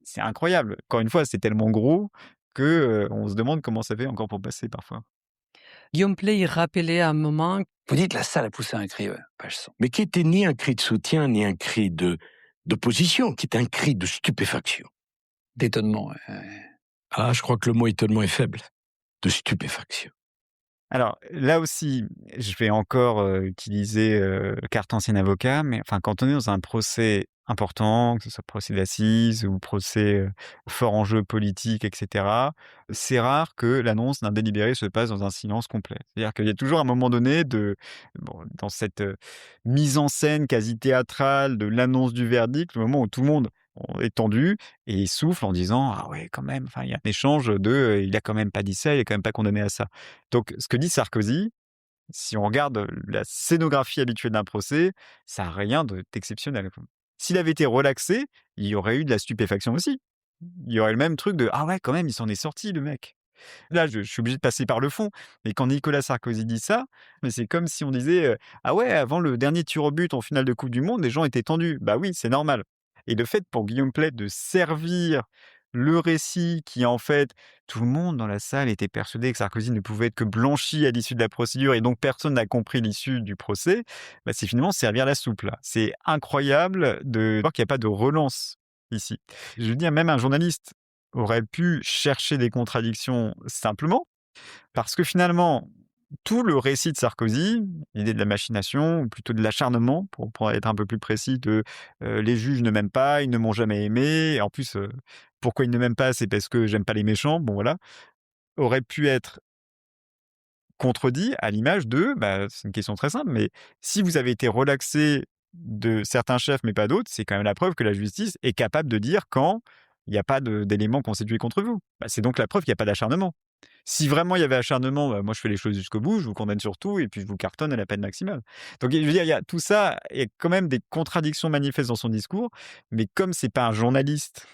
c'est incroyable. Encore une fois, c'est tellement gros que, on se demande comment ça fait encore pour passer parfois. Guillaume Play, il rappelait à un moment. Vous dites la salle a poussé un cri, page 100. Mais qui était ni un cri de soutien, ni un cri d'opposition, qui était un cri de stupéfaction. D'étonnement. Ah, je crois que le mot étonnement est faible. De stupéfaction. Alors là aussi, je vais encore utiliser carte ancien avocat, mais enfin quand on est dans un procès important, que ce soit procès d'assises ou procès fort enjeu politique, etc., c'est rare que l'annonce d'un délibéré se passe dans un silence complet. C'est-à-dire qu'il y a toujours un moment donné dans cette mise en scène quasi théâtrale de l'annonce du verdict, le moment où tout le monde est tendu et il souffle en disant ah ouais quand même. Enfin il y a un échange de il a quand même pas dit ça, il est quand même pas condamné à ça. Donc, ce que dit Sarkozy, si on regarde la scénographie habituelle d'un procès, ça n'a rien d'exceptionnel. S'il avait été relaxé, il y aurait eu de la stupéfaction aussi. Il y aurait le même truc de ah ouais, quand même, il s'en est sorti, le mec. Là, je suis obligé de passer par le fond. Mais quand Nicolas Sarkozy dit ça, mais c'est comme si on disait ah ouais, avant le dernier tir au but en finale de Coupe du Monde, les gens étaient tendus. Bah oui, c'est normal. Et le fait pour Guillaume Pley de servir le récit qui, en fait, tout le monde dans la salle était persuadé que Sarkozy ne pouvait être que blanchi à l'issue de la procédure et donc personne n'a compris l'issue du procès, bah c'est finalement servir la soupe là. C'est incroyable de voir qu'il n'y a pas de relance ici. Je veux dire, même un journaliste aurait pu chercher des contradictions simplement, parce que finalement, tout le récit de Sarkozy, l'idée de la machination, ou plutôt de l'acharnement, pour être un peu plus précis, de les juges ne m'aiment pas, ils ne m'ont jamais aimé, et en plus, pourquoi ils ne m'aiment pas, c'est parce que j'aime pas les méchants, bon voilà, aurait pu être contredit à l'image de, bah, c'est une question très simple, mais si vous avez été relaxé de certains chefs mais pas d'autres, c'est quand même la preuve que la justice est capable de dire quand il n'y a pas d'éléments constitués contre vous. Bah, c'est donc la preuve qu'il n'y a pas d'acharnement. Si vraiment il y avait acharnement, bah, moi je fais les choses jusqu'au bout, je vous condamne sur tout et puis je vous cartonne à la peine maximale. Donc je veux dire, il y a tout ça, il y a quand même des contradictions manifestes dans son discours, mais comme c'est pas un journaliste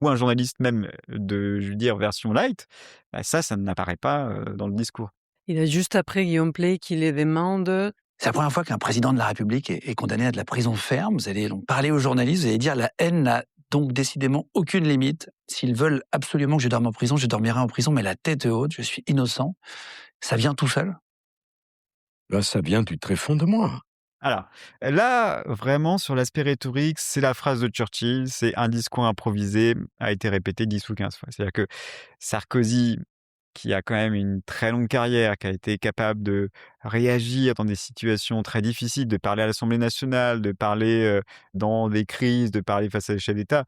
ou un journaliste même de, je veux dire, version light, bah, ça n'apparaît pas dans le discours. Il est juste après Guillaume Pley qui les demande. C'est la première fois qu'un président de la République est condamné à de la prison ferme. Vous allez donc parler aux journalistes, vous allez dire la haine n'a donc décidément aucune limite. S'ils veulent absolument que je dorme en prison, je dormirai en prison, mais la tête haute, je suis innocent. Ça vient tout seul. Là, ça vient du très fond de moi. Alors, là, vraiment, sur l'aspect rhétorique, c'est la phrase de Churchill, c'est un discours improvisé, a été répété 10 ou 15 fois. C'est-à-dire que Sarkozy, qui a quand même une très longue carrière, qui a été capable de réagir dans des situations très difficiles, de parler à l'Assemblée nationale, de parler dans des crises, de parler face à des chefs d'État,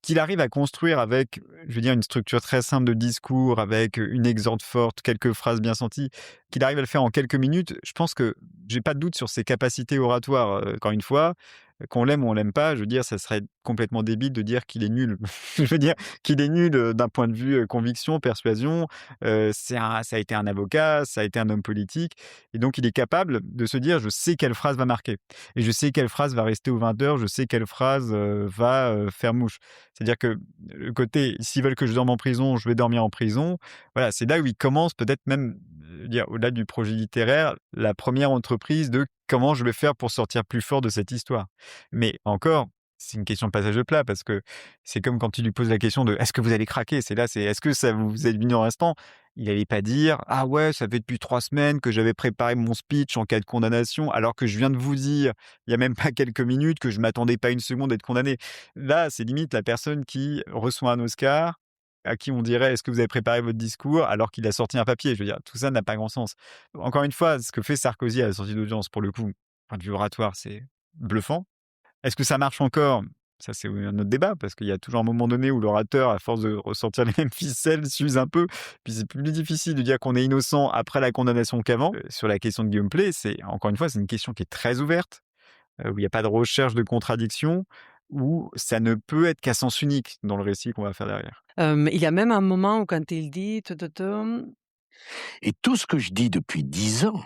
qu'il arrive à construire avec, je veux dire, une structure très simple de discours, avec une exhorte forte, quelques phrases bien senties, qu'il arrive à le faire en quelques minutes, je pense que j'ai pas de doute sur ses capacités oratoires. Encore une fois, qu'on l'aime ou on l'aime pas, je veux dire, ça serait complètement débile de dire qu'il est nul. Je veux dire qu'il est nul d'un point de vue conviction, persuasion. Ça a été un avocat, ça a été un homme politique, et donc il est capable de se dire, je sais quelle phrase va marquer, et je sais quelle phrase va rester aux 20 heures, je sais quelle phrase va faire mouche. C'est-à-dire que le côté, s'ils veulent que je dorme en prison, je vais dormir en prison. Voilà, c'est là où il commence peut-être même, dire au-delà du projet littéraire, la première entreprise de comment je vais faire pour sortir plus fort de cette histoire. Mais encore, c'est une question de passage de plat parce que c'est comme quand tu lui poses la question de est-ce que vous allez craquer? C'est est-ce que ça vous est venu en instant? Il n'allait pas dire ah ouais, ça fait depuis 3 semaines que j'avais préparé mon speech en cas de condamnation, alors que je viens de vous dire il y a même pas quelques minutes que je m'attendais pas une seconde d'être condamné. Là, c'est limite la personne qui reçoit un Oscar, à qui on dirait est-ce que vous avez préparé votre discours alors qu'il a sorti un papier. Je veux dire, tout ça n'a pas grand sens. Encore une fois, ce que fait Sarkozy à la sortie d'audience, pour le coup, point de vue oratoire, c'est bluffant. Est-ce que ça marche encore? Ça, c'est un autre débat, parce qu'il y a toujours un moment donné où l'orateur, à force de ressortir les mêmes ficelles, s'use un peu. Puis c'est plus difficile de dire qu'on est innocent après la condamnation qu'avant. Sur la question de Guillaume Pley, encore une fois, c'est une question qui est très ouverte, où il n'y a pas de recherche de contradiction, où ça ne peut être qu'à sens unique dans le récit qu'on va faire derrière. Il y a même un moment où quand il dit. Et tout ce que je dis depuis 10 ans,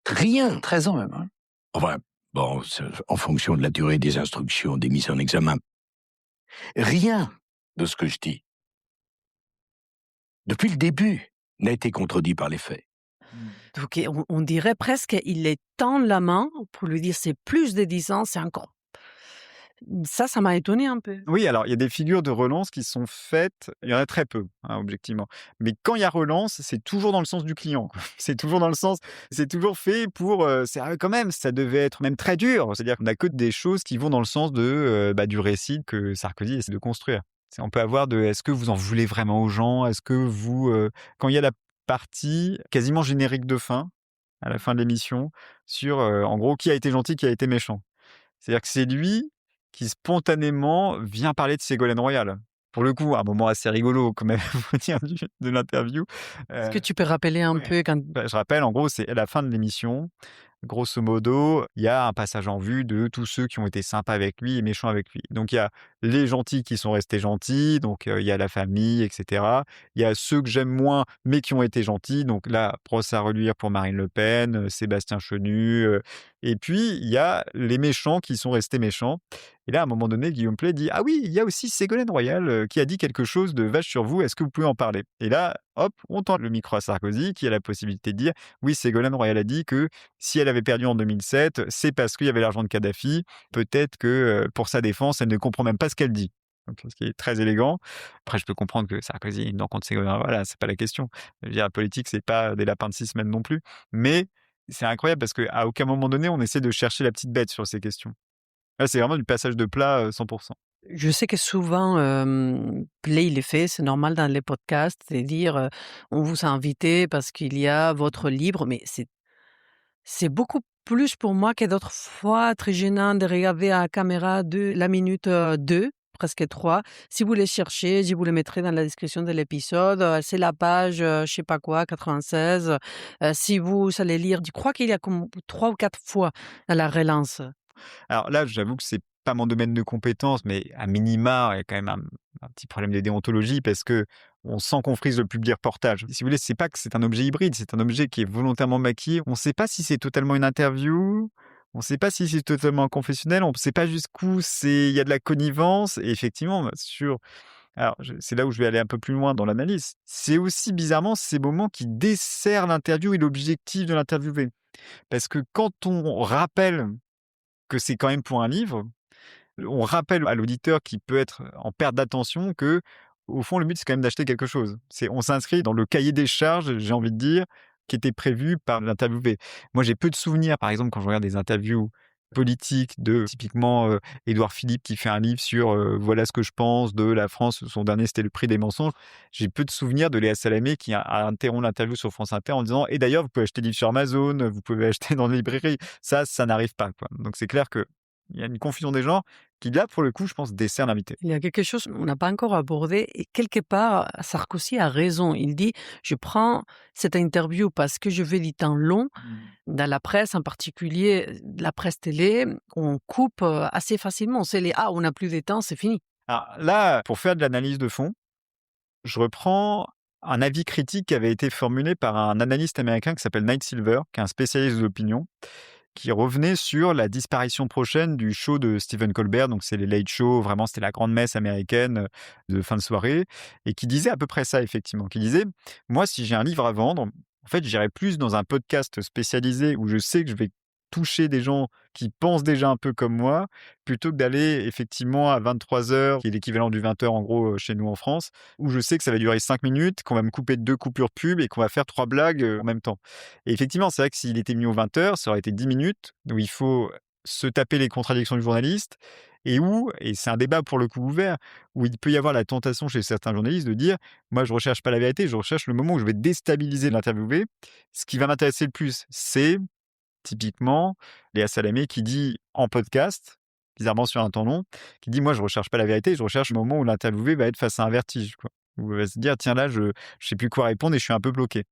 rien. 13 ans même. Hein. Enfin, bon, en fonction de la durée des instructions, des mises en examen. Rien de ce que je dis, depuis le début, n'a été contredit par les faits. Donc on dirait presque qu'il les tend la main pour lui dire c'est plus de 10 ans, c'est encore. Ça m'a étonné un peu. Oui, alors il y a des figures de relance qui sont faites, il y en a très peu, hein, objectivement. Mais quand il y a relance, c'est toujours dans le sens du client, quoi. C'est toujours fait pour, c'est quand même, ça devait être même très dur. C'est-à-dire qu'on a que des choses qui vont dans le sens de, du récit que Sarkozy essaie de construire. On peut avoir de: «Est-ce que vous en voulez vraiment aux gens? Est-ce que vous» quand il y a la partie quasiment générique de fin, à la fin de l'émission, sur, en gros, qui a été gentil, qui a été méchant. C'est-à-dire que c'est lui qui spontanément vient parler de Ségolène Royal. Pour le coup, un moment assez rigolo quand même, faut dire, de l'interview. Est-ce que tu peux rappeler un Ouais. peu quand Je rappelle, en gros, c'est à la fin de l'émission. Grosso modo, il y a un passage en vue de tous ceux qui ont été sympas avec lui et méchants avec lui. Donc il y a les gentils qui sont restés gentils, donc il y a la famille, et cetera. Il y a ceux que j'aime moins, mais qui ont été gentils, donc là, brosse à reluire pour Marine Le Pen, Sébastien Chenu, et puis il y a les méchants qui sont restés méchants. Et là, à un moment donné, Guillaume Pley dit: «Ah oui, il y a aussi Ségolène Royal, qui a dit quelque chose de vache sur vous, est-ce que vous pouvez en parler?» Et là, hop, on tend le micro à Sarkozy, qui a la possibilité de dire: «Oui, Ségolène Royal a dit que si elle avait perdu en 2007, c'est parce qu'il y avait l'argent de Kadhafi. Peut-être que, pour sa défense, elle ne comprend même pas ce qu'elle dit». Donc ce qui est très élégant. Après, je peux comprendre que Sarkozy ait une dent contre Ségolène Royal, voilà, c'est pas la question. Je veux dire, la politique, c'est pas des lapins de 6 semaines non plus. Mais c'est incroyable parce qu'à aucun moment donné, on essaie de chercher la petite bête sur ces questions. Là, c'est vraiment du passage de plat, 100. je sais que souvent, Play il le fait, c'est normal dans les podcasts, c'est dire, on vous a invité parce qu'il y a votre livre, mais c'est beaucoup plus pour moi que d'autres fois très gênant de regarder à la caméra de la minute, 2, presque 3. Si vous les cherchez, je vous le mettrai dans la description de l'épisode, c'est la page, je sais pas quoi, 96. Si vous allez lire, je crois qu'il y a comme 3 ou 4 fois la relance. Alors là, j'avoue que c'est pas mon domaine de compétence, mais à minima, il y a quand même un petit problème de déontologie parce que on sent qu'on frise le public reportage. Si vous voulez, c'est pas que c'est un objet hybride, c'est un objet qui est volontairement maquillé. On ne sait pas si c'est totalement une interview, on ne sait pas si c'est totalement un confessionnel, on ne sait pas jusqu'où il y a de la connivence. Et effectivement, alors c'est là où je vais aller un peu plus loin dans l'analyse. C'est aussi bizarrement ces moments qui desserrent l'interview et l'objectif de l'interviewé. Parce que quand on rappelle que c'est quand même pour un livre, on rappelle à l'auditeur qui peut être en perte d'attention que, au fond, le but, c'est quand même d'acheter quelque chose. On s'inscrit dans le cahier des charges, j'ai envie de dire, qui était prévu par l'interviewé. Moi, j'ai peu de souvenirs, par exemple, quand je regarde des interviews politiques de typiquement Édouard Philippe qui fait un livre sur voilà ce que je pense de la France. Son dernier, c'était Le Prix des mensonges. J'ai peu de souvenirs de Léa Salamé qui a interrompu l'interview sur France Inter en disant: et d'ailleurs, vous pouvez acheter des livres sur Amazon, vous pouvez acheter dans les librairies. Ça n'arrive pas, quoi. Donc c'est clair que il y a une confusion des genres qui, là, pour le coup, je pense, dessert l'invité. Il y a quelque chose qu'on n'a pas encore abordé et quelque part, Sarkozy a raison. Il dit: «Je prends cette interview parce que je veux du temps long». Dans la presse, en particulier, la presse télé, on coupe, assez facilement. On sait on n'a plus de temps, c'est fini. Alors là, pour faire de l'analyse de fond, je reprends un avis critique qui avait été formulé par un analyste américain qui s'appelle Nate Silver, qui est un spécialiste de l'opinion, qui revenait sur la disparition prochaine du show de Stephen Colbert. Donc c'est les late shows, vraiment c'était la grande messe américaine de fin de soirée, et qui disait à peu près ça, effectivement, qui disait: moi, si j'ai un livre à vendre, en fait, j'irai plus dans un podcast spécialisé où je sais que je vais toucher des gens qui pensent déjà un peu comme moi, plutôt que d'aller effectivement à 23h, qui est l'équivalent du 20h en gros chez nous en France, où je sais que ça va durer 5 minutes, qu'on va me couper de 2 coupures pub et qu'on va faire 3 blagues en même temps. Et effectivement, c'est vrai que s'il était mis aux 20h, ça aurait été 10 minutes où il faut se taper les contradictions du journaliste, et c'est un débat pour le coup ouvert, où il peut y avoir la tentation chez certains journalistes de dire: moi je recherche pas la vérité, je recherche le moment où je vais déstabiliser l'interviewé. Ce qui va m'intéresser le plus, c'est typiquement Léa Salamé qui dit en podcast, bizarrement sur un temps long, qui dit: moi je recherche pas la vérité, je recherche le moment où l'interviewé va être face à un vertige, quoi. Où il va se dire: tiens là je sais plus quoi répondre et je suis un peu bloqué.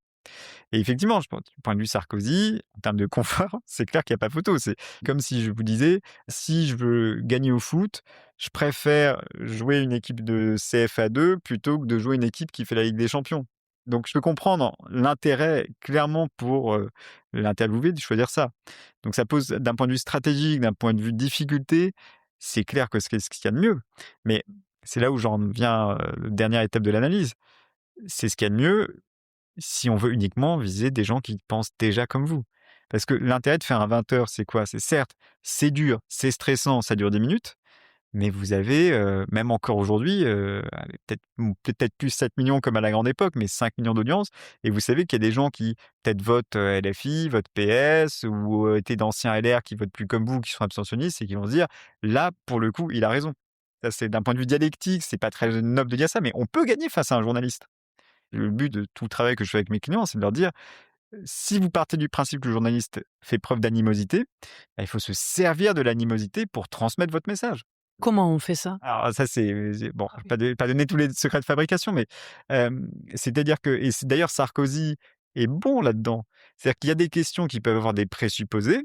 Et effectivement, je pense, du point de vue Sarkozy, en termes de confort, c'est clair qu'il y a pas photo. C'est comme si je vous disais: si je veux gagner au foot, je préfère jouer une équipe de CFA2 plutôt que de jouer une équipe qui fait la Ligue des champions. Donc je peux comprendre l'intérêt clairement pour, l'interviewé de choisir ça. Donc ça pose d'un point de vue stratégique, d'un point de vue difficulté, c'est clair que c'est ce qu'il y a de mieux. Mais c'est là où j'en viens, dernière étape de l'analyse. C'est ce qu'il y a de mieux si on veut uniquement viser des gens qui pensent déjà comme vous. Parce que l'intérêt de faire un 20h, c'est quoi? C'est certes, c'est dur, c'est stressant, ça dure 10 minutes, Mais vous avez, même encore aujourd'hui, allez, peut-être plus 7 millions comme à la grande époque, mais 5 millions d'audience. Et vous savez qu'il y a des gens qui peut-être votent LFI, votent PS ou étaient d'anciens LR qui votent plus comme vous, qui sont abstentionnistes et qui vont se dire: «Là, pour le coup, il a raison». Ça, c'est d'un point de vue dialectique, c'est pas très noble de dire ça, mais on peut gagner face à un journaliste. Le but de tout le travail que je fais avec mes clients, c'est de leur dire: si vous partez du principe que le journaliste fait preuve d'animosité, bah, il faut se servir de l'animosité pour transmettre votre message. Comment on fait ça? Alors ça, c'est bon, Ah je oui. vais pas donner tous les secrets de fabrication, mais c'est-à-dire que et c'est d'ailleurs Sarkozy est bon là-dedans. C'est-à-dire qu'il y a des questions qui peuvent avoir des présupposés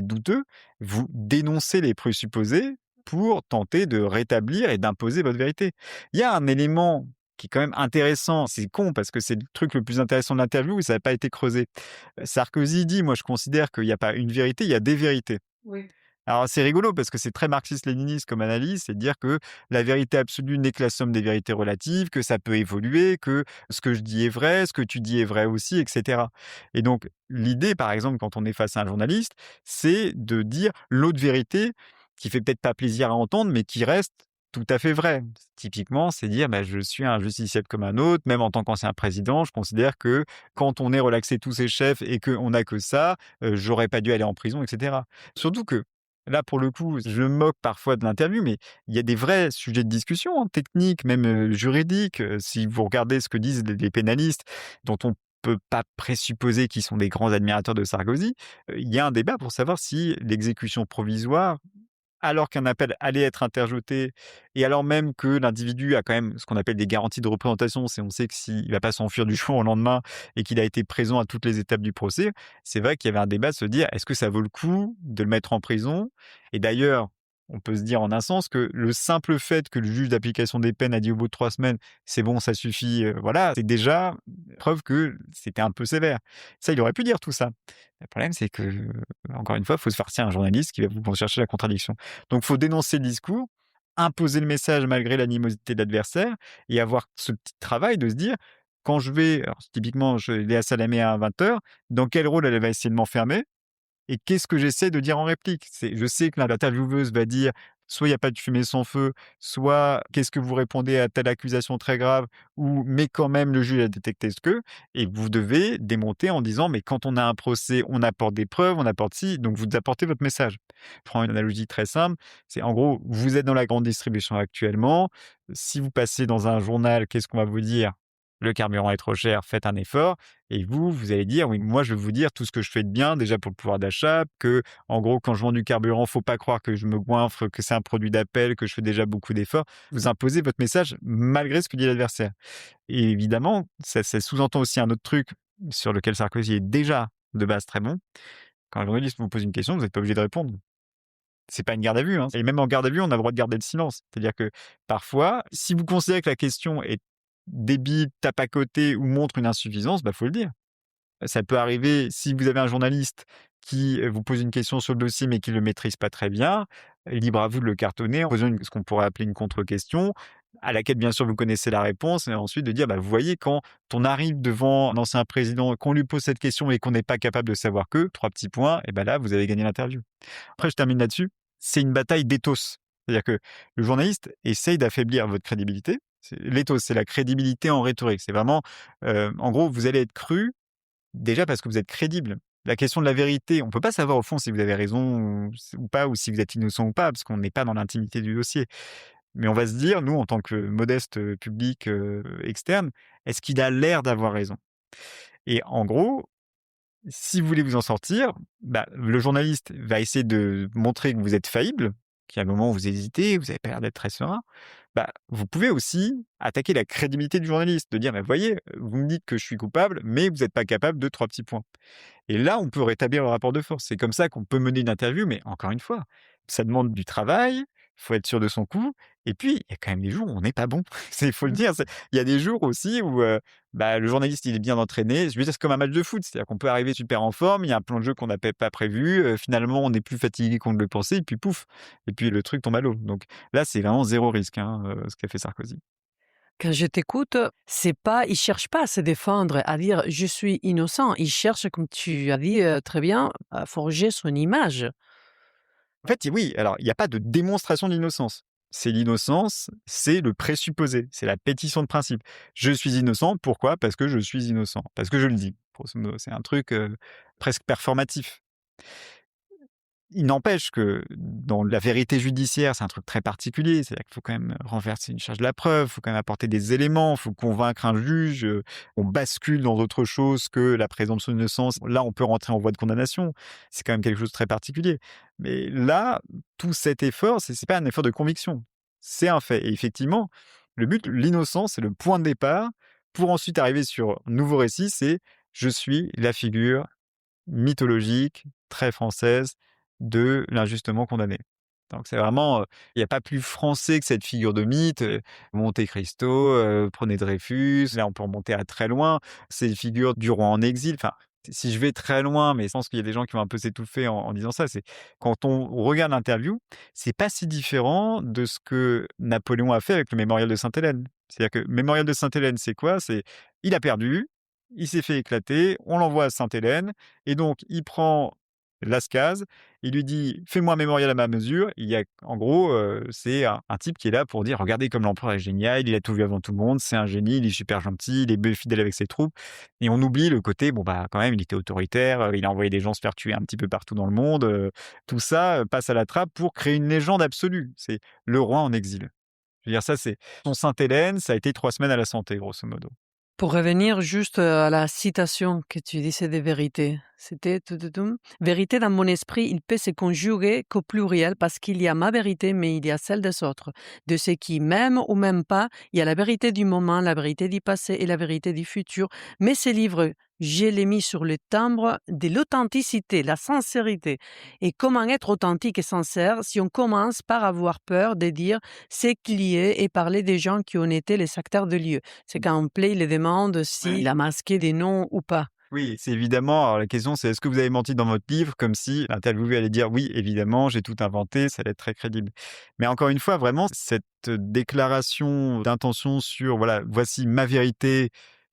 douteux. Vous dénoncez les présupposés pour tenter de rétablir et d'imposer votre vérité. Il y a un élément qui est quand même intéressant, c'est con parce que c'est le truc le plus intéressant de l'interview et ça n'a pas été creusé. Sarkozy dit: «Moi je considère qu'il y a pas une vérité, il y a des vérités». Oui. Alors c'est rigolo parce que c'est très marxiste-léniniste comme analyse, c'est de dire que la vérité absolue n'est que la somme des vérités relatives, que ça peut évoluer, que ce que je dis est vrai, ce que tu dis est vrai aussi, et cetera. Et donc l'idée, par exemple, quand on est face à un journaliste, c'est de dire l'autre vérité qui fait peut-être pas plaisir à entendre, mais qui reste tout à fait vraie. Typiquement, c'est dire: «Bah, je suis un justiciable comme un autre, même en tant qu'ancien président, je considère que quand on est relaxé tous ses chefs et qu'on n'a que ça, j'aurais pas dû aller en prison», et cetera. Surtout que là, pour le coup, je me moque parfois de l'interview, mais il y a des vrais sujets de discussion, hein, techniques, même, juridiques. Si vous regardez ce que disent les pénalistes, dont on peut pas présupposer qu'ils sont des grands admirateurs de Sarkozy, il y a un débat pour savoir si l'exécution provisoire, alors qu'un appel allait être interjeté et alors même que l'individu a quand même ce qu'on appelle des garanties de représentation, c'est on sait que s'il va pas s'enfuir du jour au lendemain et qu'il a été présent à toutes les étapes du procès, c'est vrai qu'il y avait un débat de se dire: «Est-ce que ça vaut le coup de le mettre en prison?» Et d'ailleurs, on peut se dire en un sens que le simple fait que le juge d'application des peines a dit au bout de 3 semaines: «C'est bon, ça suffit», voilà, c'est déjà preuve que c'était un peu sévère. Ça, il aurait pu dire tout ça. Le problème, c'est que, encore une fois, il faut se farcir un journaliste qui va vous chercher la contradiction. Donc, il faut dénoncer le discours, imposer le message malgré l'animosité de l'adversaire et avoir ce petit travail de se dire: «Quand je vais» alors typiquement, Léa Salamé à 20h, dans quel rôle elle va essayer de m'enfermer? Et qu'est-ce que j'essaie de dire en réplique? Je sais que l'intervieweuse va dire, soit il y a pas de fumée sans feu, soit qu'est-ce que vous répondez à telle accusation très grave ou mais quand même le juge a détecté ce que et vous devez démonter en disant: «Mais quand on a un procès, on apporte des preuves, on apporte ci», donc vous apportez votre message. Je prends une analogie très simple, c'est en gros, vous êtes dans la grande distribution actuellement, si vous passez dans un journal, qu'est-ce qu'on va vous dire? Le carburant est trop cher, faites un effort. Et vous, vous allez dire: «Oui, moi, je vais vous dire tout ce que je fais de bien, déjà pour le pouvoir d'achat, que, en gros, quand je vends du carburant, faut pas croire que je me goinfre, que c'est un produit d'appel, que je fais déjà beaucoup d'efforts». Vous imposez votre message malgré ce que dit l'adversaire. Et évidemment, ça sous-entend aussi un autre truc sur lequel Sarkozy est déjà, de base, très bon. Quand un journaliste vous pose une question, vous n'êtes pas obligé de répondre. C'est pas une garde à vue, hein. Et même en garde à vue, on a le droit de garder le silence. C'est-à-dire que, parfois, si vous considérez que la question est débile, tape à côté ou montre une insuffisance, bah, faut le dire. Ça peut arriver si vous avez un journaliste qui, vous pose une question sur le dossier, mais qui le maîtrise pas très bien, libre à vous de le cartonner en posant ce qu'on pourrait appeler une contre-question, à laquelle bien sûr vous connaissez la réponse et ensuite de dire: «Bah, vous voyez quand on arrive devant un ancien président, qu'on lui pose cette question et qu'on n'est pas capable de savoir que, 3 petits points et bah, là vous avez gagné l'interview». Après je termine là-dessus, c'est une bataille d'éthos. C'est-à-dire que le journaliste essaye d'affaiblir votre crédibilité. L'éthos, c'est la crédibilité en rhétorique. C'est vraiment, en gros, vous allez être cru déjà parce que vous êtes crédible. La question de la vérité, on peut pas savoir au fond si vous avez raison ou pas, ou si vous êtes innocent ou pas, parce qu'on n'est pas dans l'intimité du dossier. Mais on va se dire, nous, en tant que modeste, public, externe, est-ce qu'il a l'air d'avoir raison? Et en gros, si vous voulez vous en sortir, bah, le journaliste va essayer de montrer que vous êtes faillible, qu'il y a un moment où vous hésitez, vous avez pas l'air d'être très serein. Bah, vous pouvez aussi attaquer la crédibilité du journaliste, de dire: «Bah, voyez, vous me dites que je suis coupable, mais vous n'êtes pas capable de 3 petits points». Et là, on peut rétablir le rapport de force. C'est comme ça qu'on peut mener une interview, mais encore une fois, ça demande du travail, il faut être sûr de son coup et puis il y a quand même des jours où on n'est pas bon. Il faut le Mmh. dire, il y a des jours aussi où, bah, le journaliste, il est bien entraîné. Je veux dire, c'est comme un match de foot, c'est-à-dire qu'on peut arriver super en forme, il y a un plan de jeu qu'on n'avait pas prévu, finalement, on est plus fatigué qu'on ne le pensait et puis pouf et puis le truc tombe à l'eau. Donc là, c'est vraiment zéro risque, hein, ce qu'a fait Sarkozy. Quand je t'écoute, c'est pas il cherche pas à se défendre, à dire: «Je suis innocent». Il cherche, comme tu as dit, très bien, à forger son image. En fait, oui, alors il n'y a pas de démonstration d'innocence. C'est l'innocence, c'est le présupposé, c'est la pétition de principe. Je suis innocent, pourquoi? Parce que je suis innocent, parce que je le dis. Grosso modo, c'est un truc presque performatif. Il n'empêche que dans la vérité judiciaire, c'est un truc très particulier. C'est-à-dire qu'il faut quand même renverser une charge de la preuve, il faut quand même apporter des éléments, il faut convaincre un juge. On bascule dans autre chose que la présomption d'innocence. Là, on peut rentrer en voie de condamnation. C'est quand même quelque chose de très particulier. Mais là, tout cet effort, c'est pas un effort de conviction. C'est un fait. Et effectivement, le but, l'innocence, c'est le point de départ pour ensuite arriver sur un nouveau récit, c'est je suis la figure mythologique, très française, de l'injustement condamné. Donc c'est vraiment, il n'y a pas plus français que cette figure de mythe, Monte Cristo, prenez Dreyfus, là on peut remonter à très loin, c'est une figure du roi en exil, enfin, si je vais très loin, mais je pense qu'il y a des gens qui vont un peu s'étouffer en disant ça, c'est quand on regarde l'interview, c'est pas si différent de ce que Napoléon a fait avec le mémorial de Sainte-Hélène. C'est-à-dire que mémorial de Sainte-Hélène, c'est quoi? C'est il a perdu, il s'est fait éclater, on l'envoie à Sainte-Hélène et donc il prend Lascaz, il lui dit: «Fais-moi un mémorial à ma mesure». Il y a en gros, c'est un type qui est là pour dire: «Regardez comme l'empereur est génial, il a tout vu avant tout le monde, c'est un génie, il est super gentil, il est fidèle avec ses troupes» et on oublie le côté, bon, bah, quand même, il était autoritaire, il a envoyé des gens se faire tuer un petit peu partout dans le monde, tout ça, passe à la trappe pour créer une légende absolue. C'est le roi en exil. Je veux dire ça, c'est son Sainte-Hélène, ça a été 3 semaines à la santé, grosso modo. Pour revenir juste à la citation que tu disais des vérités, c'était vérité dans mon esprit, il peut se conjuguer qu'au pluriel parce qu'il y a ma vérité, mais il y a celle des autres. De ceux qui m'aiment ou m'aiment pas, il y a la vérité du moment, la vérité du passé et la vérité du futur. Mais ces livres, je les mis sur le timbre de l'authenticité, la sincérité. Et comment être authentique et sincère si on commence par avoir peur de dire ce qu'il y est et parler des gens qui ont été les acteurs de lieu. C'est quand on play les demande s'il a masqué des noms ou pas. Oui, c'est évidemment, alors la question c'est: est-ce que vous avez menti dans votre livre? Comme si l'interviewé allait dire: «Oui, évidemment, j'ai tout inventé», ça allait être très crédible. Mais encore une fois, vraiment, cette déclaration d'intention sur, voilà, voici ma vérité,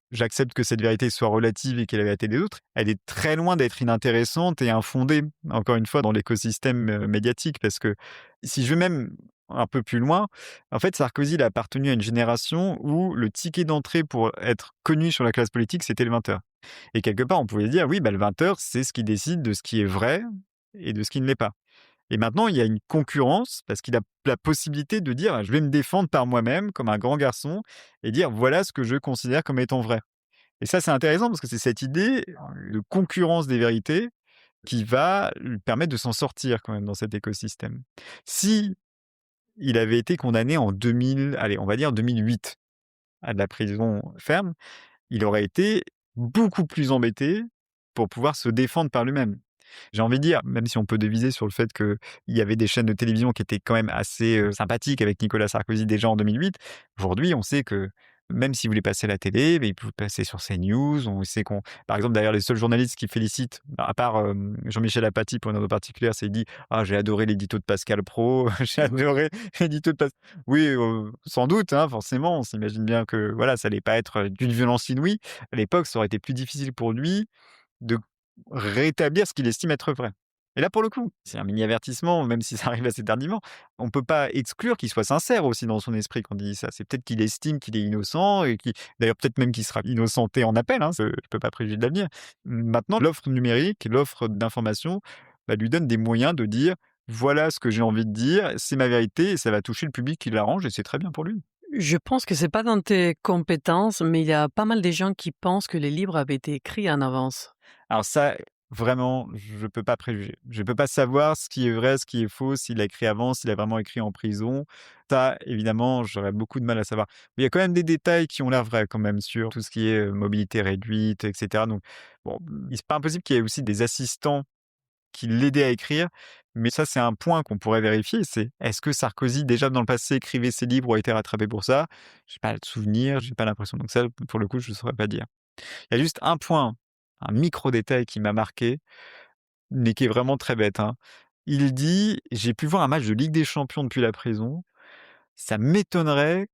j'accepte que cette vérité soit relative et qu'elle est la vérité des autres, elle est très loin d'être inintéressante et infondée, encore une fois, dans l'écosystème médiatique. Parce que si je vais même un peu plus loin, en fait, Sarkozy, il a appartenu à une génération où le ticket d'entrée pour être connu sur la classe politique, c'était le 20h. Et quelque part, on pouvait dire, oui, bah, le 20h, c'est ce qui décide de ce qui est vrai et de ce qui ne l'est pas. Et maintenant, il y a une concurrence parce qu'il a la possibilité de dire: «Je vais me défendre par moi-même comme un grand garçon et dire voilà ce que je considère comme étant vrai». Et ça, c'est intéressant parce que c'est cette idée de concurrence des vérités qui va lui permettre de s'en sortir quand même dans cet écosystème. Si il avait été condamné en 2000, allez, on va dire 2008 à de la prison ferme, il aurait été beaucoup plus embêté pour pouvoir se défendre par lui-même. J'ai envie de dire, même si on peut deviser sur le fait qu'il y avait des chaînes de télévision qui étaient quand même assez sympathiques avec Nicolas Sarkozy déjà en 2008, aujourd'hui on sait que même s'il voulait passer à la télé, il pouvait passer sur CNews. On sait par exemple, d'ailleurs, les seuls journalistes qui félicitent, à part Jean-Michel Apathy pour une raison particulière, c'est il dit: «Ah, j'ai adoré l'édito de Pascal Praud, j'ai adoré l'édito de Pascal». Oui, sans doute, hein, forcément, on s'imagine bien que voilà, ça allait pas être d'une violence inouïe. À l'époque, ça aurait été plus difficile pour lui de rétablir ce qu'il estime être vrai. Et là, pour le coup, c'est un mini avertissement, même si ça arrive assez tardivement. On ne peut pas exclure qu'il soit sincère aussi dans son esprit quand il dit ça. C'est peut-être qu'il estime qu'il est innocent et d'ailleurs, peut-être même qu'il sera innocenté en appel, hein, je ne peux pas préjuger de l'avenir. Maintenant, l'offre numérique, l'offre d'information, bah, lui donne des moyens de dire: «Voilà ce que j'ai envie de dire, c'est ma vérité» et ça va toucher le public qui l'arrange et c'est très bien pour lui. Je pense que c'est pas dans tes compétences, mais il y a pas mal de gens qui pensent que les livres avaient été écrits en avance. Alors ça, vraiment, je peux pas préjuger. Je peux pas savoir ce qui est vrai, ce qui est faux, s'il a écrit avant, s'il a vraiment écrit en prison. Ça, évidemment, j'aurais beaucoup de mal à savoir. Mais il y a quand même des détails qui ont l'air vrais quand même sur tout ce qui est mobilité réduite, et cetera. Donc, bon, c'est pas impossible qu'il y ait aussi des assistants qui l'aidaient à écrire. Mais ça, c'est un point qu'on pourrait vérifier. C'est est-ce que Sarkozy, déjà dans le passé, écrivait ses livres ou a été rattrapé pour ça? J'ai pas le souvenir, j'ai pas l'impression. Donc ça, pour le coup, je saurais pas dire. Il y a juste un point, un micro détail qui m'a marqué, mais qui est vraiment très bête, hein. Il dit: «J'ai pu voir un match de Ligue des champions depuis la prison. Ça m'étonnerait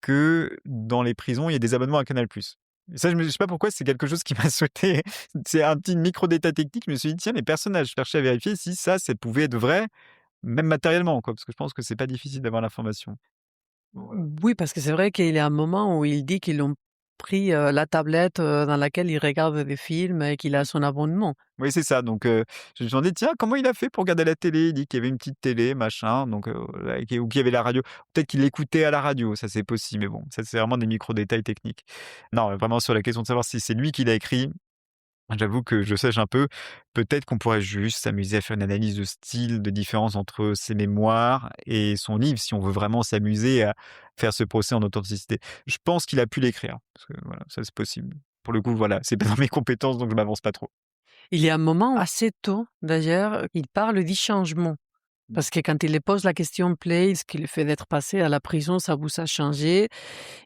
que dans les prisons, il y ait des abonnements à Canal+». Et ça, je sais pas pourquoi, c'est quelque chose qui m'a sauté. C'est un petit micro détail technique. Je me suis dit: «Tiens, mais personne n'a cherché à vérifier si ça pouvait être vrai, même matériellement, quoi». Parce que je pense que c'est pas difficile d'avoir l'information. Oui, parce que c'est vrai qu'il y a un moment où il dit qu'ils l'ont pris, la tablette, dans laquelle il regarde des films et qu'il a son abonnement. Oui, c'est ça. Donc, je me suis demandé: «Tiens, comment il a fait pour regarder la télé?» Il dit qu'il y avait une petite télé, machin, donc, ou qu'il y avait la radio. Peut-être qu'il écoutait à la radio, ça c'est possible, mais bon, ça c'est vraiment des micro détails techniques. Non, vraiment sur la question de savoir si c'est lui qui l'a écrit, j'avoue que je sèche un peu. Peut-être qu'on pourrait juste s'amuser à faire une analyse de style, de différence entre ses mémoires et son livre, si on veut vraiment s'amuser à faire ce procès en authenticité. Je pense qu'il a pu l'écrire, parce que voilà, ça c'est possible. Pour le coup, voilà, c'est pas dans mes compétences, donc je m'avance pas trop. Il y a un moment assez tôt, d'ailleurs, il parle du changement. Parce que quand il lui pose la question Play, ce qui le fait d'être passé à la prison, ça vous a changé?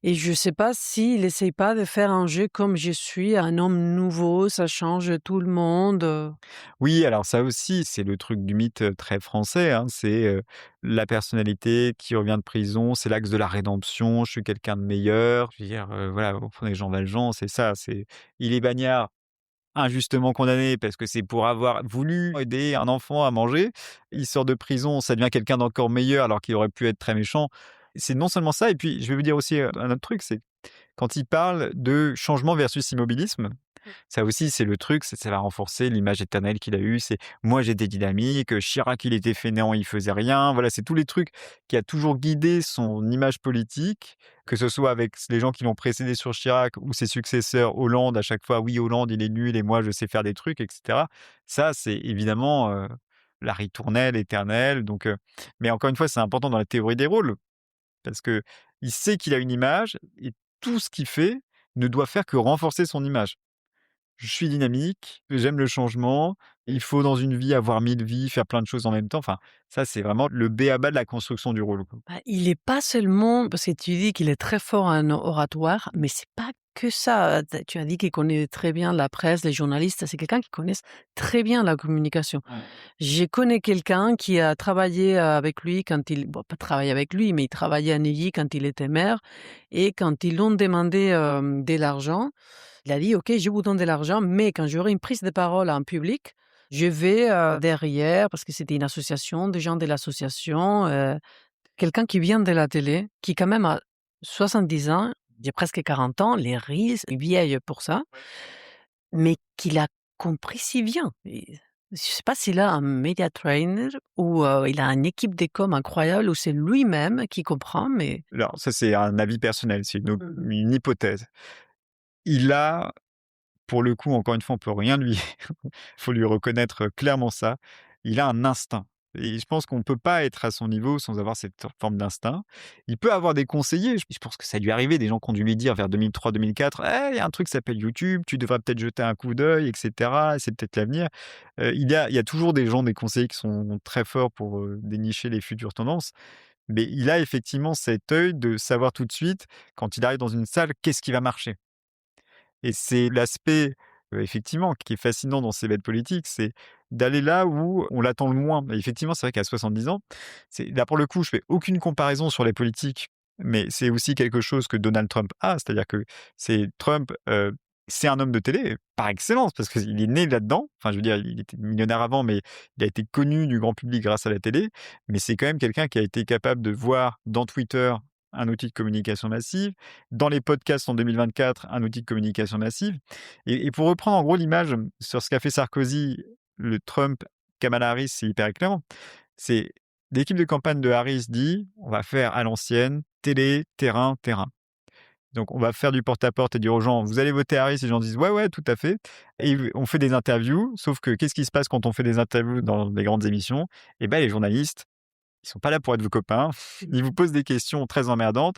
Et je sais pas s'il essaye pas de faire un jeu comme je suis un homme nouveau, ça change tout le monde. Oui, alors ça aussi, c'est le truc du mythe, très français, hein. C'est, la personnalité qui revient de prison, c'est l'axe de la rédemption, je suis quelqu'un de meilleur. Je veux dire, voilà, vous prenez Jean Valjean, c'est ça, c'est il est bagnard, injustement condamné parce que c'est pour avoir voulu aider un enfant à manger. Il sort de prison, ça devient quelqu'un d'encore meilleur alors qu'il aurait pu être très méchant. C'est non seulement ça et puis je vais vous dire aussi, un autre truc, c'est quand il parle de changement versus immobilisme, ça aussi, c'est le truc, ça va renforcer l'image éternelle qu'il a eue. C'est: «Moi, j'étais dynamique, Chirac, il était fainéant, il faisait rien». Voilà, c'est tous les trucs qui a toujours guidé son image politique, que ce soit avec les gens qui l'ont précédé sur Chirac ou ses successeurs, Hollande, à chaque fois: «Oui, Hollande, il est nul et moi, je sais faire des trucs» et cetera. Ça, c'est évidemment, la ritournelle éternelle, donc mais encore une fois, c'est important dans la théorie des rôles parce que il sait qu'il a une image et tout ce qu'il fait ne doit faire que renforcer son image. Je suis dynamique, j'aime le changement, il faut dans une vie avoir 1000 vies, faire plein de choses en même temps. Enfin, ça, c'est vraiment le b.a-ba de la construction du rôle, quoi. Bah, il est pas seulement parce que tu dis qu'il est très fort en oratoire, mais c'est pas que ça. Tu as dit qu'il connaît très bien la presse, les journalistes, c'est quelqu'un qui connaît très bien la communication. Ouais. Je connais quelqu'un qui a travaillé avec lui quand il bon, pas travaillé avec lui, mais il travaillait à Neuilly quand il était maire et quand ils l'ont demandé, de l'argent, il a dit: «OK, je vous donne de l'argent, mais quand j'aurai une prise de parole en public, je vais, derrière» parce que c'était une association, des gens de l'association, quelqu'un qui vient de la télé, qui quand même a 70 ans, j'ai presque 40 ans, les rides, vieille pour ça, mais qu'il a compris si bien. Et je sais pas s'il a un media trainer ou il a une équipe de com incroyable ou c'est lui-même qui comprend, mais Alors ça, c'est un avis personnel, c'est une hypothèse. Il a, pour le coup, encore une fois, on peut rien lui faut lui reconnaître clairement ça. Il a un instinct et je pense qu'on ne peut pas être à son niveau sans avoir cette forme d'instinct. Il peut avoir des conseillers, je pense que ça lui est arrivé, des gens qui ont dû lui dire vers 2003-2004: «Hey, il y a un truc qui s'appelle YouTube, tu devrais peut-être jeter un coup d'œil et cetera, c'est peut-être l'avenir». Il y a toujours des gens, des conseillers qui sont très forts pour, dénicher les futures tendances, mais il a effectivement cet œil de savoir tout de suite, quand il arrive dans une salle, qu'est-ce qui va marcher. Et c'est l'aspect, effectivement, qui est fascinant dans ces bêtes politiques, c'est d'aller là où on l'attend le moins. Et effectivement, c'est vrai qu'à 70 ans, c'est là, pour le coup, je fais aucune comparaison sur les politiques, mais c'est aussi quelque chose que Donald Trump a. C'est-à-dire que c'est Trump, c'est un homme de télé par excellence parce qu'il est né là-dedans. Enfin, je veux dire, il était millionnaire avant, mais il a été connu du grand public grâce à la télé. Mais c'est quand même quelqu'un qui a été capable de voir dans Twitter un outil de communication massive, dans les podcasts en 2024, un outil de communication massive. Et pour reprendre en gros l'image sur ce qu'a fait Sarkozy, le Trump, Kamala Harris, c'est hyper éclairant. C'est l'équipe de campagne de Harris dit: «On va faire à l'ancienne, télé, terrain, terrain». Donc on va faire du porte-à-porte et dire aux gens: «Vous allez voter Harris», et les gens disent: «Ouais, ouais, tout à fait», et on fait des interviews, sauf que qu'est-ce qui se passe quand on fait des interviews dans les grandes émissions? Et ben, les journalistes, ils sont pas là pour être vos copains. Ils vous posent des questions très emmerdantes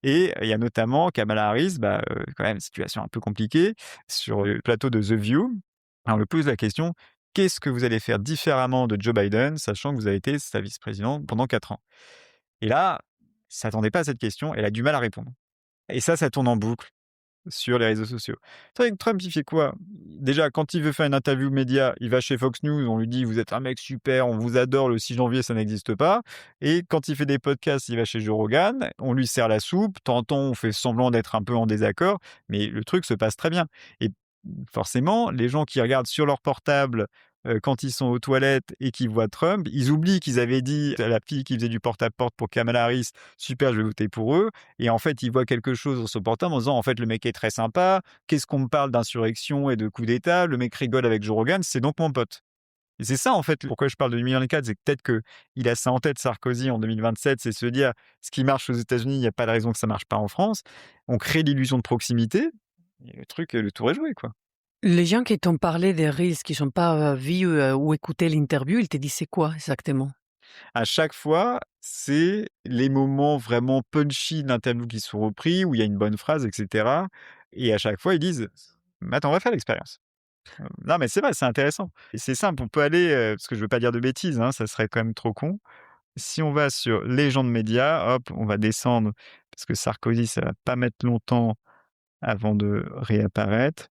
et il y a notamment Kamala Harris, quand même situation un peu compliquée, sur le plateau de The View. On lui pose la question: «Qu'est-ce que vous allez faire différemment de Joe Biden, sachant que vous avez été sa vice-présidente pendant 4 ans?» Et là, elle s'attendait pas à cette question, elle a du mal à répondre. Et ça tourne en boucle. sur les réseaux sociaux. C'est vrai que Trump, il fait quoi? Déjà, quand il veut faire une interview média, il va chez Fox News, on lui dit: «Vous êtes un mec super, on vous adore, le 6 janvier, ça n'existe pas» et quand il fait des podcasts, il va chez Joe Rogan, on lui sert la soupe, de temps en temps, on fait semblant d'être un peu en désaccord, mais le truc se passe très bien et forcément, les gens qui regardent sur leur portable, quand ils sont aux toilettes et qu'ils voient Trump, ils oublient qu'ils avaient dit à la fille qui faisait du porte-à-porte pour Kamala Harris: «Super, je vais voter pour eux» et en fait, ils voient quelque chose sur son portable en disant: «En fait, le mec est très sympa. Qu'est-ce qu'on me parle d'insurrection et de coup d'État? Le mec rigole avec Joe Rogan, c'est donc mon pote». Et c'est ça, en fait, pourquoi je parle de 2024, c'est que peut-être qu'il a ça en tête, Sarkozy, en 2027, c'est se dire: «Ce qui marche aux États-Unis, il y a pas de raison que ça marche pas en France». On crée l'illusion de proximité et le tour est joué, quoi. Les gens qui t'ont parlé des reels, qui sont pas vus ou écouté l'interview, ils te disaient quoi exactement? À chaque fois, c'est les moments vraiment punchy de l'interview qui sont repris, où il y a une bonne phrase et cetera et à chaque fois, ils disent: «Mais attends, on va faire l'expérience». Non, mais c'est vrai, c'est intéressant et c'est simple, on peut aller, parce que je veux pas dire de bêtises, hein, ça serait quand même trop con. Si on va sur légendes médias, hop, on va descendre parce que Sarkozy, ça va pas mettre longtemps avant de réapparaître.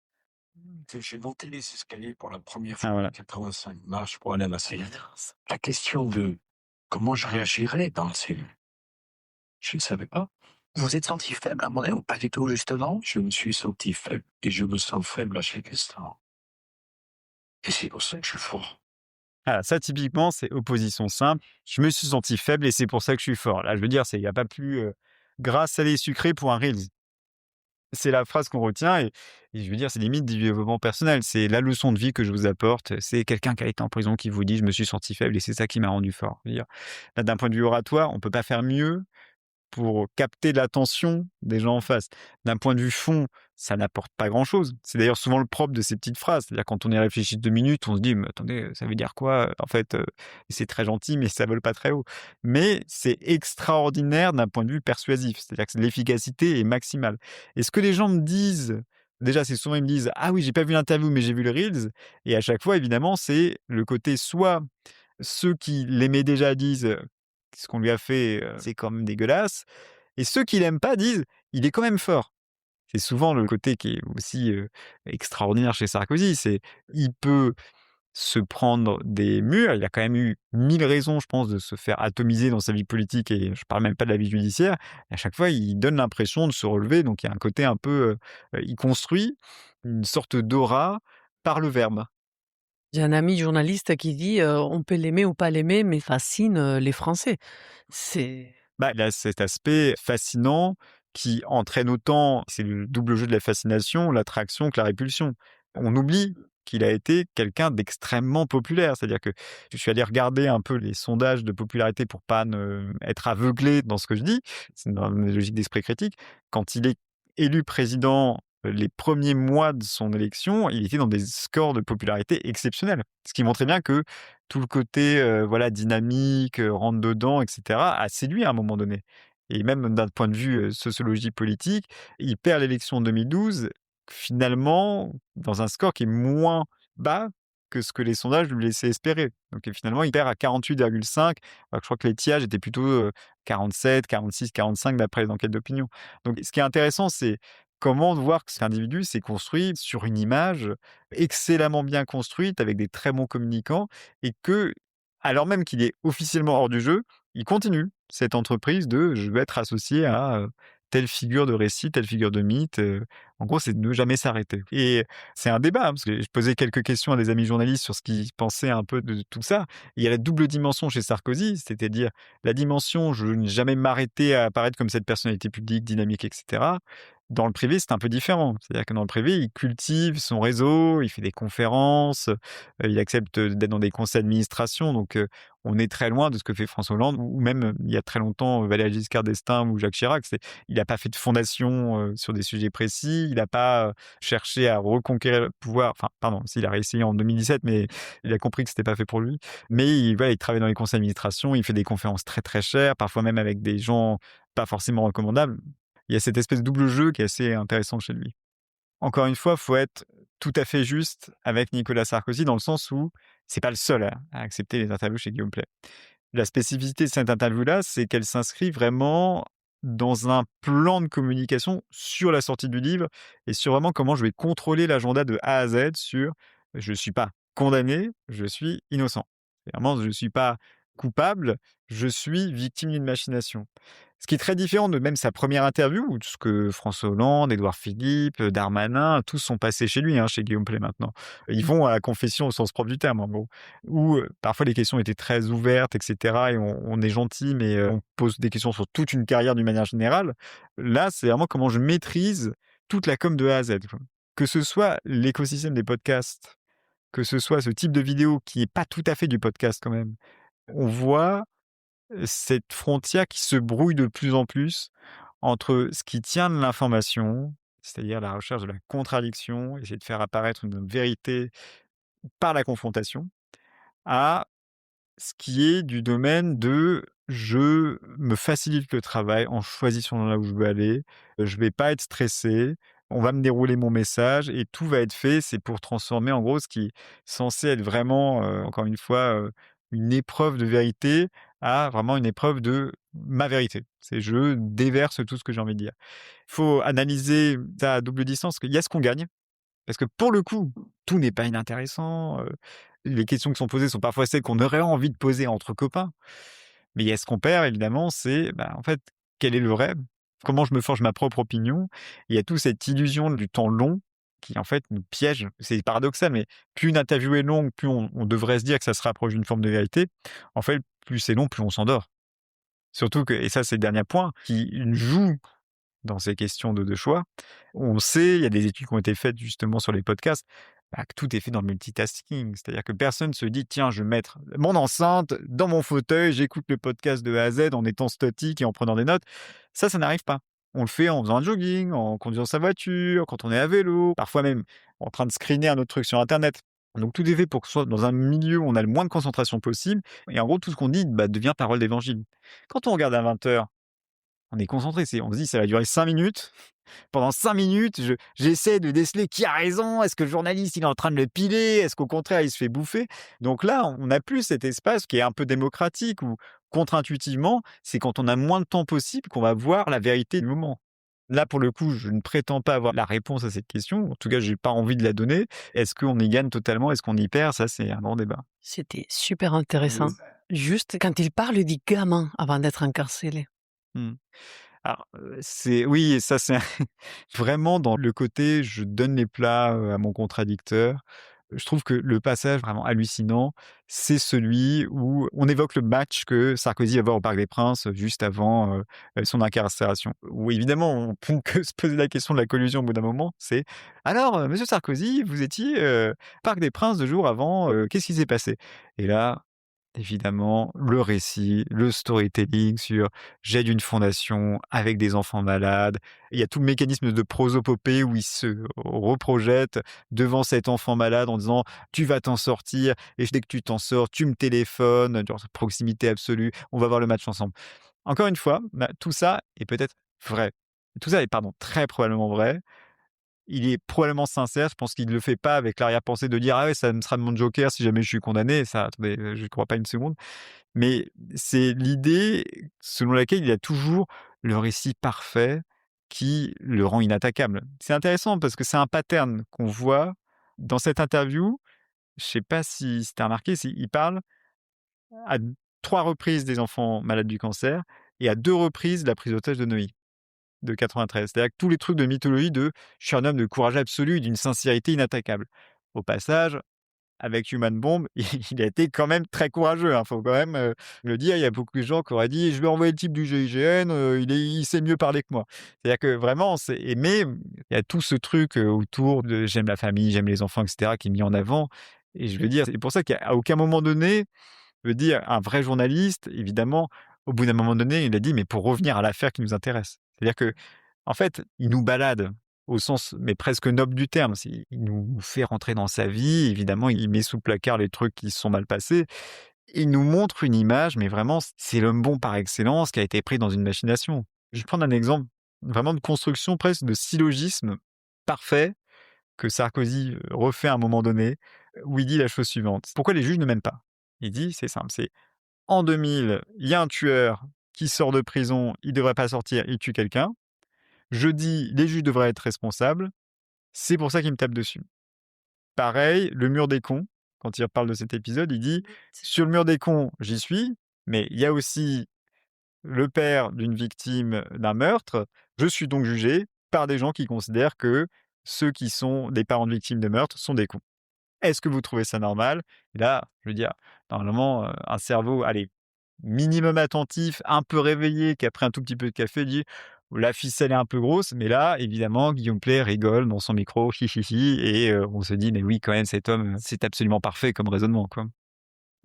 J'ai monté les escaliers pour la première Ah fois voilà. en 85, marche pour aller à la cellule. La question de comment je réagirais dans la cellule, je ne savais pas. Vous vous êtes senti faible à un moment donné ou pas du tout, justement? Je me suis senti faible et je me sens faible à chaque instant. Et c'est pour ça que je suis fort. Ah, ça typiquement, c'est opposition simple. Je me suis senti faible et c'est pour ça que je suis fort. Là, je veux dire, il y a pas plus, gras, salé, sucré pour un reels. C'est la phrase qu'on retient et je veux dire, c'est limite du développement personnel. C'est la leçon de vie que je vous apporte. C'est quelqu'un qui a été en prison qui vous dit: «Je me suis senti faible et c'est ça qui m'a rendu fort». Je veux dire, là, d'un point de vue oratoire, on peut pas faire mieux pour capter l'attention des gens en face. D'un point de vue fond, ça n'apporte pas grand-chose. C'est d'ailleurs souvent le propre de ces petites phrases. C'est-à-dire quand on y réfléchit 2 minutes, on se dit: «Mais attendez, ça veut dire quoi? En fait, c'est très gentil, mais ça vole pas très haut». Mais c'est extraordinaire d'un point de vue persuasif. C'est-à-dire que l'efficacité est maximale. Et ce que les gens me disent, déjà, c'est souvent ils me disent: «Ah oui, j'ai pas vu l'interview, mais j'ai vu le reels» et à chaque fois, évidemment, c'est le côté soit ceux qui l'aimaient déjà disent, «Ce qu'on lui a fait, c'est quand même dégueulasse» et ceux qui l'aiment pas disent: «Il est quand même fort». C'est souvent le côté qui est aussi, extraordinaire chez Sarkozy, c'est il peut se prendre des murs. Il a quand même eu 1000 raisons, je pense, de se faire atomiser dans sa vie politique et je parle même pas de la vie judiciaire. À chaque fois, il donne l'impression de se relever, donc il y a un côté un peu, il construit une sorte d'aura par le verbe. J'ai un ami journaliste qui dit, «On peut l'aimer ou pas l'aimer, mais fascine, les Français». C'est Bah, il a cet aspect fascinant qui entraîne autant c'est le double jeu de la fascination, l'attraction que la répulsion. On oublie qu'il a été quelqu'un d'extrêmement populaire. C'est-à-dire que je suis allé regarder un peu les sondages de popularité pour pas ne être aveuglé dans ce que je dis. C'est dans une logique d'esprit critique. Quand il est élu président, les premiers mois de son élection, il était dans des scores de popularité exceptionnels. Ce qui montrait bien que tout le côté, voilà, dynamique, rentre dedans et cetera, a séduit à un moment donné et même d'un point de vue, sociologie politique, il perd l'élection en 2012, finalement, dans un score qui est moins bas que ce que les sondages lui laissaient espérer. Donc finalement, il perd à 48,5 alors que je crois que les tiages étaient plutôt, 47, 46, 45 d'après les enquêtes d'opinion. Donc ce qui est intéressant, c'est comment voir que cet individu s'est construit sur une image excellemment bien construite, avec des très bons communicants et que, alors même qu'il est officiellement hors du jeu, il continue cette entreprise de: «Je veux être associé à, telle figure de récit, telle figure de mythe», en gros, c'est de ne jamais s'arrêter et c'est un débat, hein, parce que je posais quelques questions à des amis journalistes sur ce qu'ils pensaient un peu de tout ça. Il y a la double dimension chez Sarkozy, c'est-à-dire la dimension: «Je ne jamais m'arrêter à apparaître comme cette personnalité publique, dynamique et cetera». Dans le privé, c'est un peu différent. C'est-à-dire que dans le privé, il cultive son réseau, il fait des conférences, il accepte d'être dans des conseils d'administration. Donc, on est très loin de ce que fait François Hollande ou même, il y a très longtemps, Valéry Giscard d'Estaing ou Jacques Chirac. Il n'a pas fait de fondation, sur des sujets précis. Il n'a pas, cherché à reconquérir le pouvoir. Enfin, pardon, si, il a réessayé en 2017, mais il a compris que c'était pas fait pour lui. Mais voilà, il travaille dans les conseils d'administration, il fait des conférences très, très chères, parfois même avec des gens pas forcément recommandables. Il y a cette espèce de double jeu qui est assez intéressant chez lui. Encore une fois, faut être tout à fait juste avec Nicolas Sarkozy dans le sens où c'est pas le seul à accepter les interviews chez Guillaume Pley. La spécificité de cette interview-là, c'est qu'elle s'inscrit vraiment dans un plan de communication sur la sortie du livre et sur vraiment comment je vais contrôler l'agenda de A à Z sur je suis pas condamné, je suis innocent. C'est vraiment, je suis pas coupable, je suis victime d'une machination. Ce qui est très différent de même sa première interview, où tout ce que François Hollande, Édouard Philippe, Darmanin, tous sont passés chez lui, hein, chez Guillaume Pley maintenant. Ils vont à la confession au sens propre du terme, en gros. Où parfois les questions étaient très ouvertes, etc. Et on est gentil, mais on pose des questions sur toute une carrière d'une manière générale. Là, c'est vraiment comment je maîtrise toute la com de A à Z, quoi. Que ce soit l'écosystème des podcasts, que ce soit ce type de vidéo qui n'est pas tout à fait du podcast quand même. On voit cette frontière qui se brouille de plus en plus entre ce qui tient de l'information, c'est-à-dire la recherche de la contradiction, essayer de faire apparaître une vérité par la confrontation, à ce qui est du domaine de je me facilite le travail en choisissant là où je veux aller, je vais pas être stressé, on va me dérouler mon message et tout va être fait. C'est pour transformer en gros ce qui est censé être vraiment, encore une fois, une épreuve de vérité à vraiment une épreuve de ma vérité. C'est je déverse tout ce que j'ai envie de dire. Il faut analyser ça à double distance, qu'il y a ce qu'on gagne, parce que pour le coup, tout n'est pas inintéressant, les questions qui sont posées sont parfois celles qu'on aurait envie de poser entre copains. Mais il y a ce qu'on perd évidemment, c'est, en fait, quel est le rêve? Comment je me forge ma propre opinion? Il y a toute cette illusion du temps long qui, en fait, nous piège. C'est paradoxal, mais plus une interview est longue, plus on devrait se dire que ça se rapproche d'une forme de vérité. En fait, plus c'est long, plus on s'endort. Surtout que et ça, c'est le dernier point, qui joue dans ces questions de choix. On sait, il y a des études qui ont été faites justement sur les podcasts, que tout est fait dans le multitasking. C'est-à-dire que personne ne se dit: «Tiens, je vais mettre mon enceinte dans mon fauteuil, j'écoute le podcast de A à Z en étant stoïque et en prenant des notes». Ça n'arrive pas. On le fait en faisant un jogging, en conduisant sa voiture, quand on est à vélo, parfois même en train de screener un autre truc sur internet. Donc tout est fait pour que ce soit dans un milieu où on a le moins de concentration possible et en gros tout ce qu'on dit, devient parole d'évangile. Quand on regarde à 20h, on est concentré, on se dit: «Ça va durer 5 minutes». Pendant 5 minutes, j'essaie de déceler qui a raison. Est-ce que le journaliste, il est en train de le piler? Est-ce qu'au contraire, il se fait bouffer? Donc là, on n'a plus cet espace qui est un peu démocratique où, contre-intuitivement, c'est quand on a moins de temps possible qu'on va voir la vérité du moment. Là, pour le coup, je ne prétends pas avoir la réponse à cette question. En tout cas, j'ai pas envie de la donner. Est-ce qu'on y gagne totalement? Est-ce qu'on y perd? Ça, c'est un grand débat. C'était super intéressant. Juste quand il parle du gamin avant d'être incarcéré. Mmh. Alors, c'est oui et ça c'est vraiment dans le côté je donne les plats, à mon contradicteur. Je trouve que le passage vraiment hallucinant, c'est celui où on évoque le match que Sarkozy va avoir au Parc des Princes, juste avant, son incarcération. Où évidemment on peut que se poser la question de la collusion au bout d'un moment, c'est: «Alors, monsieur Sarkozy, vous étiez, Parc des Princes 2 jours avant, qu'est-ce qui s'est passé?» Et là, évidemment, le récit, le storytelling sur j'aide une fondation avec des enfants malades. Il y a tout le mécanisme de prosopopée où il se reprojette devant cet enfant malade en disant tu vas t'en sortir et dès que tu t'en sors, tu me téléphones, genre proximité absolue, on va voir le match ensemble. Encore une fois, tout ça est peut-être vrai. Tout ça est, pardon, très probablement vrai. Il est probablement sincère, je pense qu'il ne le fait pas avec l'arrière-pensée de dire: «Ah ouais, ça me sera mon joker si jamais je suis condamné». Ça, attendez, je ne crois pas une seconde. Mais c'est l'idée selon laquelle il y a toujours le récit parfait qui le rend inattaquable. C'est intéressant parce que c'est un pattern qu'on voit dans cette interview. Je sais pas si tu as remarqué, il parle à 3 reprises des enfants malades du cancer et à 2 reprises de la prise d'otage de Neuilly. De 93. C'est-à-dire que tous les trucs de mythologie de «Je suis un homme de courage absolu et d'une sincérité inattaquable». Au passage, avec Human Bomb, il a été quand même très courageux, hein, faut quand même, le dire. Il y a beaucoup de gens qui auraient dit: «Je vais envoyer le type du GIGN, il sait mieux parler que moi». C'est-à-dire que vraiment mais il y a tout ce truc, autour de «J'aime la famille, j'aime les enfants» et cetera qui est mis en avant et je veux dire, c'est pour ça qu'à aucun moment donné, je veux dire, un vrai journaliste, évidemment, au bout d'un moment donné, il a dit: «Mais pour revenir à l'affaire qui nous intéresse». C'est-à-dire que en fait, il nous balade au sens, mais presque noble du terme. Il nous fait rentrer dans sa vie. Évidemment, il met sous placard les trucs qui se sont mal passés. Il nous montre une image, mais vraiment, c'est l'homme bon par excellence qui a été pris dans une machination. Je vais prendre un exemple vraiment de construction presque de syllogisme parfait que Sarkozy refait à un moment donné, où il dit la chose suivante. Pourquoi les juges ne m'aiment pas? Il dit, c'est simple, c'est en 2000, il y a un tueur qui sort de prison, il devrait pas sortir, il tue quelqu'un. Jeudi, les juges devraient être responsables. C'est pour ça qu'il me tape dessus. Pareil, le mur des cons, quand il reparle de cet épisode, il dit « Sur le mur des cons, j'y suis, mais il y a aussi le père d'une victime d'un meurtre. Je suis donc jugé par des gens qui considèrent que ceux qui sont des parents de victimes de meurtre sont des cons. Est-ce que vous trouvez ça normal ?» Et là, je veux dire, normalement, un cerveau, allez, minimum attentif, un peu réveillé, qui a pris un tout petit peu de café, dit la ficelle est un peu grosse, mais là, évidemment, Guillaume Pley rigole dans son micro, hi hi hi, et on se dit, mais oui, quand même, cet homme, c'est absolument parfait comme raisonnement, quoi. Donc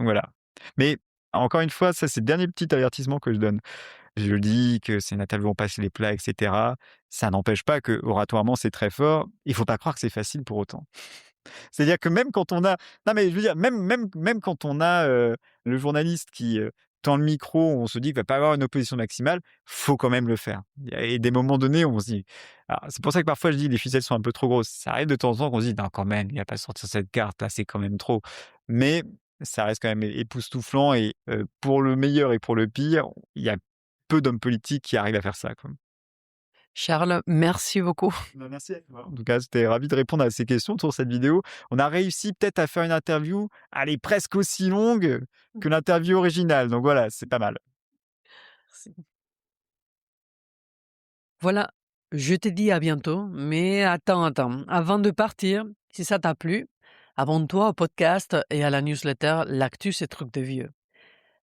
voilà. Mais encore une fois, ça, c'est le dernier petit avertissement que je donne. Je dis que c'est une interview, on passe les plats, etc. Ça n'empêche pas que oratoirement, c'est très fort. Il faut pas croire que c'est facile pour autant. C'est-à-dire que même quand on a non mais je veux dire, même quand on a, le journaliste qui, tend le micro, on se dit qu'il va pas avoir une opposition maximale, faut quand même le faire. Il y a des moments donnés où on se dit alors c'est pour ça que parfois je dis: «Les ficelles sont un peu trop grosses». Ça arrive de temps en temps qu'on se dit: «Non quand même, il va pas sortir cette carte là, c'est quand même trop». Mais ça reste quand même époustouflant et pour le meilleur et pour le pire, il y a peu d'hommes politiques qui arrivent à faire ça, quoi. Charles, merci beaucoup. Bah, merci à toi. En tout cas, j'étais ravi de répondre à ces questions sur cette vidéo. On a réussi peut-être à faire une interview, elle est presque aussi longue que l'interview originale. Donc voilà, c'est pas mal. Merci. Voilà, je te dis à bientôt, mais attends. Avant de partir, si ça t'a plu, abonne-toi au podcast et à la newsletter L'actu, c'est truc de vieux.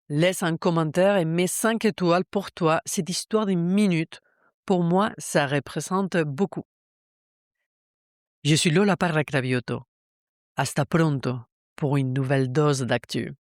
Laisse un commentaire et mets 5 étoiles pour toi. Cette histoire d'une minute, pour moi, ça représente beaucoup. Je suis Lola Parra Cravioto. Hasta pronto pour une nouvelle dose d'actu.